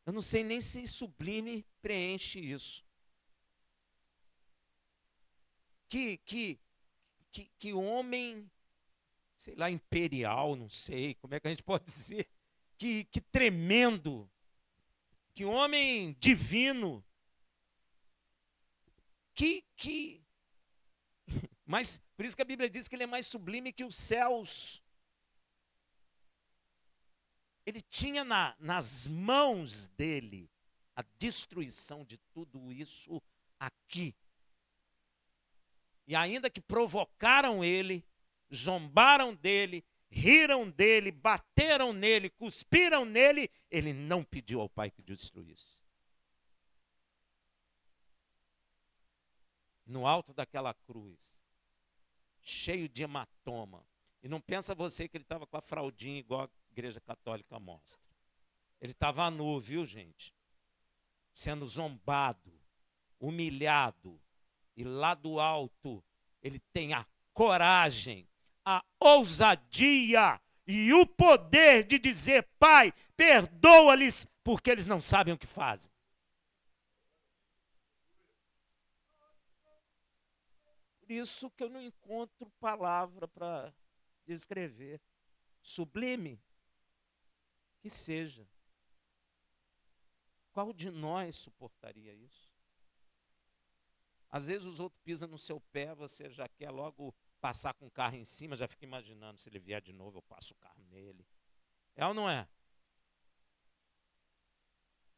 eu não sei nem se sublime preenche isso. Que homem, sei lá, imperial, não sei, como é que a gente pode dizer, que tremendo, que homem divino, mas por isso que a Bíblia diz que ele é mais sublime que os céus. Ele tinha nas mãos dele a destruição de tudo isso aqui. E ainda que provocaram ele, zombaram dele, riram dele, bateram nele, cuspiram nele, ele não pediu ao Pai que destruísse. No alto daquela cruz, cheio de hematoma. E não pensa você que ele estava com a fraldinha igual a Igreja Católica mostra. Ele estava nu, viu, gente? Sendo zombado, humilhado. E lá do alto, ele tem a coragem, a ousadia e o poder de dizer: Pai, perdoa-lhes, porque eles não sabem o que fazem. Por isso que eu não encontro palavra para descrever. Sublime que seja. Qual de nós suportaria isso? Às vezes os outros pisam no seu pé, você já quer logo passar com o carro em cima, já fica imaginando, se ele vier de novo, eu passo o carro nele. É ou não é?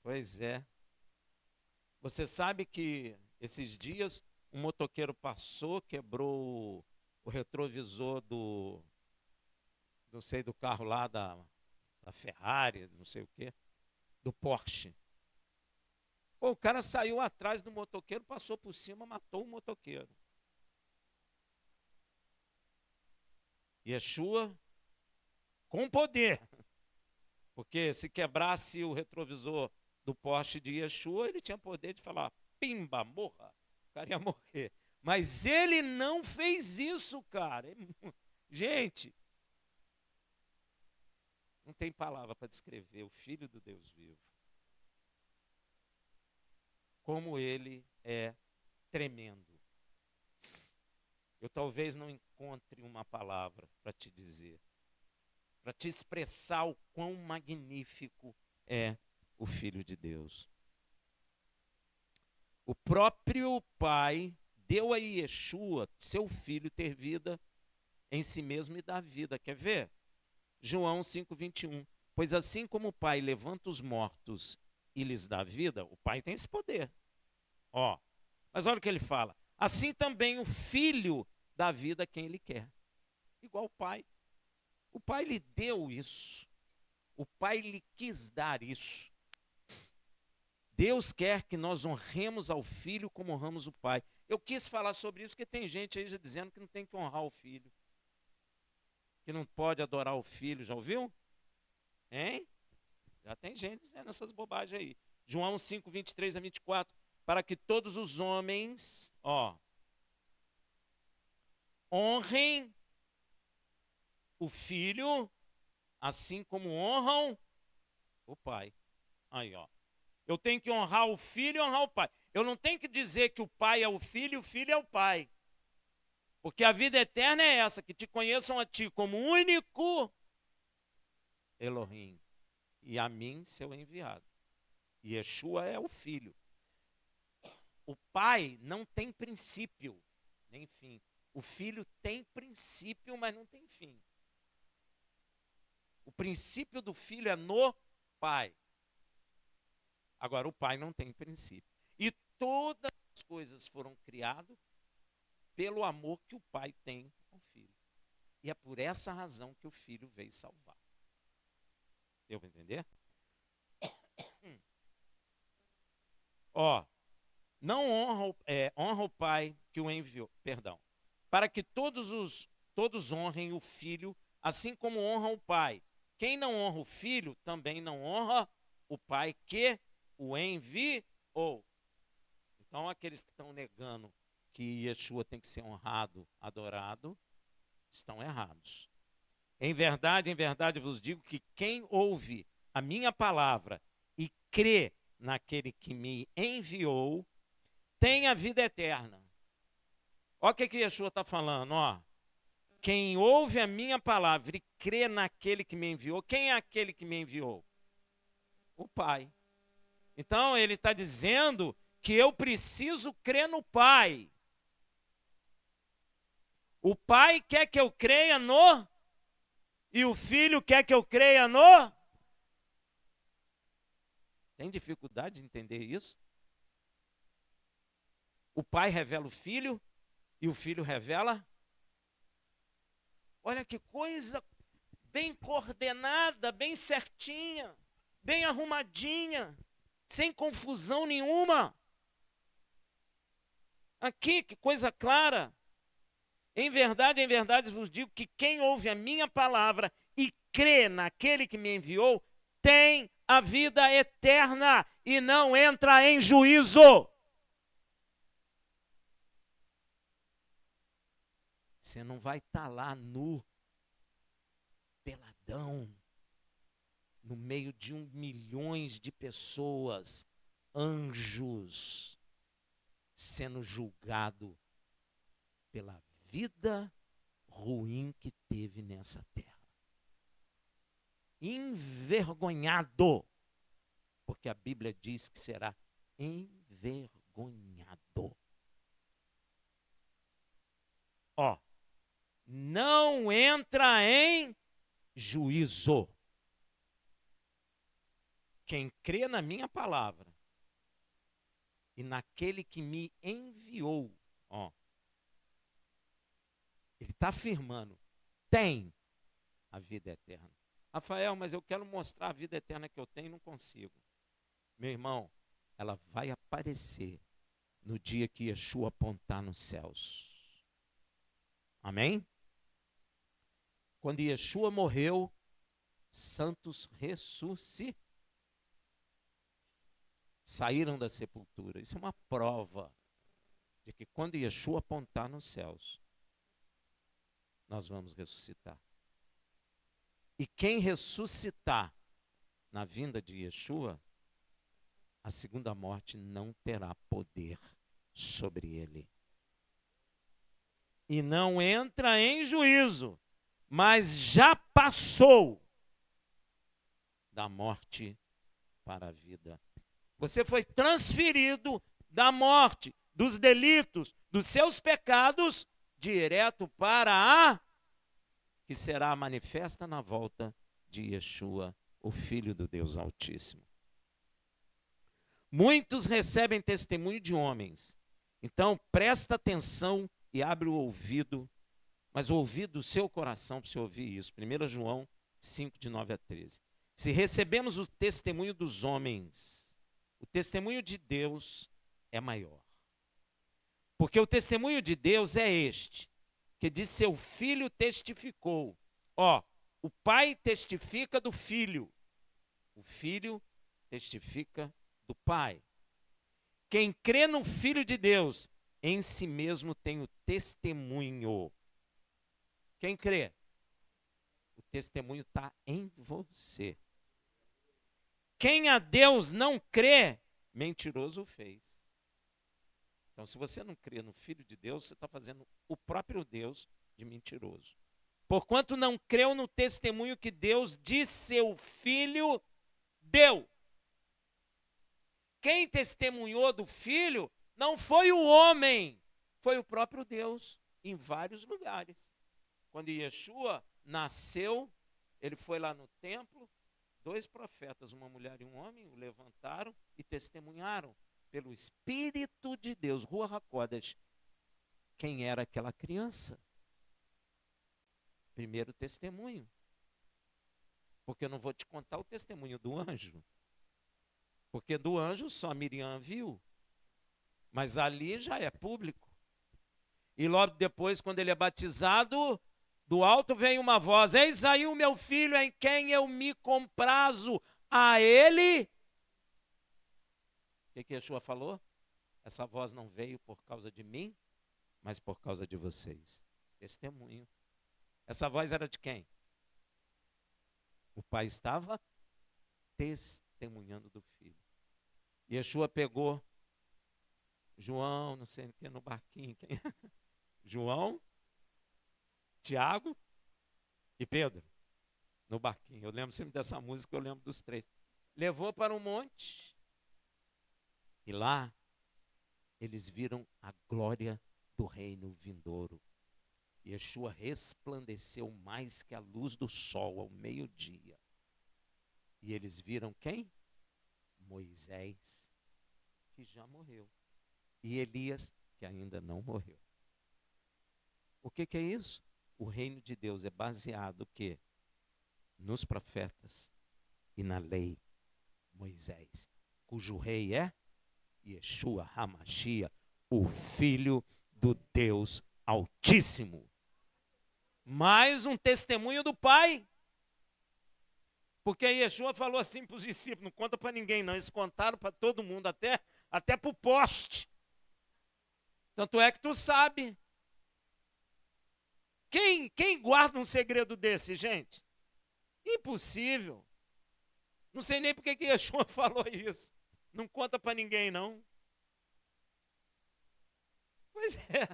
Pois é. Você sabe que esses dias um motoqueiro passou, quebrou o retrovisor não sei, do carro lá da Ferrari, não sei o quê, do Porsche. Pô, o cara saiu atrás do motoqueiro, passou por cima, matou o motoqueiro. Yeshua com poder. Porque se quebrasse o retrovisor do Porsche de Yeshua, ele tinha poder de falar: pimba, morra. O cara ia morrer. Mas ele não fez isso, cara. Gente, não tem palavra para descrever o Filho do Deus vivo. Como ele é tremendo. Eu talvez não encontre uma palavra para te dizer, para te expressar o quão magnífico é o Filho de Deus. O próprio Pai deu a Yeshua, seu Filho, ter vida em si mesmo e dar vida. Quer ver? João 5,21. Pois assim como o Pai levanta os mortos e lhes dá vida, o Pai tem esse poder. Ó, mas olha o que ele fala. Assim também o Filho dá vida a quem ele quer. Igual o Pai. O Pai lhe deu isso. O Pai lhe quis dar isso. Deus quer que nós honremos ao Filho como honramos o Pai. Eu quis falar sobre isso porque tem gente aí já dizendo que não tem que honrar o Filho. Que não pode adorar o Filho. Já ouviu? Hein? Já tem gente dizendo essas bobagens aí. João 5, 23 a 24. Para que todos os homens, honrem o filho, assim como honram o pai. Aí, ó. Eu tenho que honrar o filho e honrar o pai. Eu não tenho que dizer que o pai é o filho e o filho é o pai. Porque a vida eterna é essa, que te conheçam a ti como único Elohim e a mim, seu enviado. E Yeshua é o filho. O pai não tem princípio, nem fim. O filho tem princípio, mas não tem fim. O princípio do filho é no pai. Agora, o pai não tem princípio. E todas as coisas foram criadas pelo amor que o pai tem ao filho. E é por essa razão que o filho veio salvar. Deu para entender? Ó, não honra o pai que o enviou, perdão, para que todos honrem o filho, assim como honram o pai. Quem não honra o filho, também não honra o pai que o enviou. Então, aqueles que estão negando que Yeshua tem que ser honrado, adorado, estão errados. Em verdade vos digo que quem ouve a minha palavra e crê naquele que me enviou, tem a vida eterna. Olha o que Yeshua está falando, ó. Quem ouve a minha palavra e crê naquele que me enviou, quem é aquele que me enviou? O Pai. Então ele está dizendo que eu preciso crer no Pai. O Pai quer que eu creia no, e o Filho quer que eu creia no. Tem dificuldade de entender isso? O Pai revela o Filho e o Filho revela. Olha que coisa bem coordenada, bem certinha, bem arrumadinha, sem confusão nenhuma. Aqui, que coisa clara. Em verdade vos digo que quem ouve a minha palavra e crê naquele que me enviou, tem a vida eterna e não entra em juízo. Você não vai estar lá nu, peladão, no meio de milhões de pessoas, anjos, sendo julgado pela vida ruim que teve nessa terra. Envergonhado, porque a Bíblia diz que será envergonhado. Ó, não entra em juízo. Quem crê na minha palavra e naquele que me enviou, ó, ele está afirmando, tem a vida eterna. Rafael, mas eu quero mostrar a vida eterna que eu tenho e não consigo. Meu irmão, ela vai aparecer no dia que Yeshua apontar nos céus. Amém? Quando Yeshua morreu, santos ressuscitaram. Saíram da sepultura. Isso é uma prova de que quando Yeshua apontar nos céus, nós vamos ressuscitar. E quem ressuscitar na vinda de Yeshua, a segunda morte não terá poder sobre ele. E não entra em juízo, mas já passou da morte para a vida. Você foi transferido da morte, dos delitos, dos seus pecados, direto para a que será manifesta na volta de Yeshua, o Filho do Deus Altíssimo. Muitos recebem testemunho de homens. Então, presta atenção e abre o ouvido, mas o ouvido do seu coração para você ouvir isso. 1 João 5, de 9 a 13. Se recebemos o testemunho dos homens, o testemunho de Deus é maior. Porque o testemunho de Deus é este, que diz seu filho testificou. Ó, o pai testifica do filho, o filho testifica do pai. Quem crê no Filho de Deus, em si mesmo tem o testemunho. Quem crê? O testemunho está em você. Quem a Deus não crê, mentiroso o fez. Então, se você não crê no Filho de Deus, você está fazendo o próprio Deus de mentiroso. Porquanto não creu no testemunho que Deus de seu Filho deu. Quem testemunhou do Filho não foi o homem, foi o próprio Deus, em vários lugares. Quando Yeshua nasceu, ele foi lá no templo, 2 profetas, uma mulher e um homem, o levantaram e testemunharam pelo Espírito de Deus, Ruach HaKodesh, quem era aquela criança. Primeiro testemunho. Porque eu não vou te contar o testemunho do anjo. Porque do anjo só Miriam viu. Mas ali já é público. E logo depois, quando ele é batizado, do alto vem uma voz: eis aí o meu filho em quem eu me comprazo, a ele. O que Yeshua falou? Essa voz não veio por causa de mim, mas por causa de vocês. Testemunho. Essa voz era de quem? O pai estava testemunhando do filho. Yeshua pegou João, não sei o que, no barquinho. Quem? João, Tiago e Pedro, no barquinho. Eu lembro sempre dessa música, eu lembro dos 3. Levou para um monte e lá eles viram a glória do reino vindouro. Yeshua resplandeceu mais que a luz do sol ao meio-dia. E eles viram quem? Moisés, que já morreu. E Elias, que ainda não morreu. O que é isso? O reino de Deus é baseado o quê? Nos profetas e na lei. Moisés, cujo rei é Yeshua HaMashiach, o Filho do Deus Altíssimo. Mais um testemunho do Pai. Porque Yeshua falou assim para os discípulos: não conta para ninguém não. Eles contaram para todo mundo, até para o poste. Tanto é que tu sabe. Quem guarda um segredo desse, gente? Impossível. Não sei nem porque que Yeshua falou isso. Não conta para ninguém não. Pois é.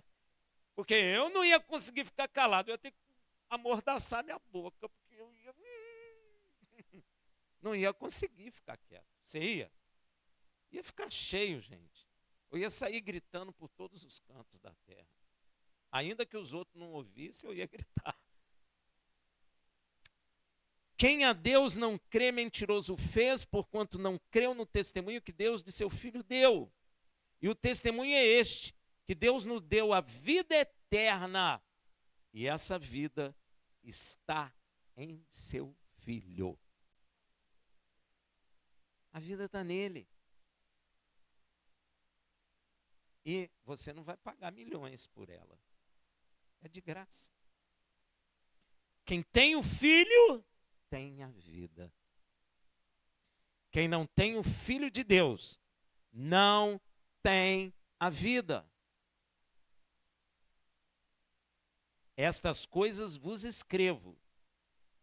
Porque eu não ia conseguir ficar calado. Eu ia ter que amordaçar minha boca. Porque eu ia... Não ia conseguir ficar quieto. Você ia? Ia ficar cheio, gente. Eu ia sair gritando por todos os cantos da terra. Ainda que os outros não ouvissem, eu ia gritar. Quem a Deus não crê, mentiroso fez, porquanto não creu no testemunho que Deus de seu Filho deu. E o testemunho é este, que Deus nos deu a vida eterna. E essa vida está em seu Filho. A vida está nele. E você não vai pagar milhões por ela. É de graça. Quem tem o Filho, tem a vida. Quem não tem o Filho de Deus, não tem a vida. Estas coisas vos escrevo,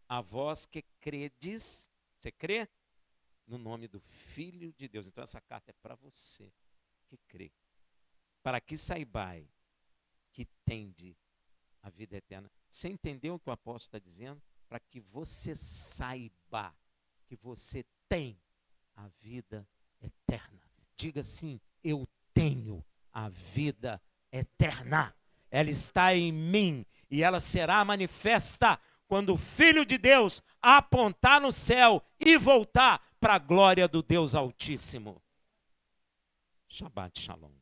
a vós que credes, você crê? No nome do Filho de Deus. Então essa carta é para você que crê. Para que saibai que tende a vida eterna. Você entendeu o que o apóstolo está dizendo? Para que você saiba que você tem a vida eterna. Diga assim: eu tenho a vida eterna. Ela está em mim e ela será manifesta quando o Filho de Deus apontar no céu e voltar para a glória do Deus Altíssimo. Shabbat Shalom.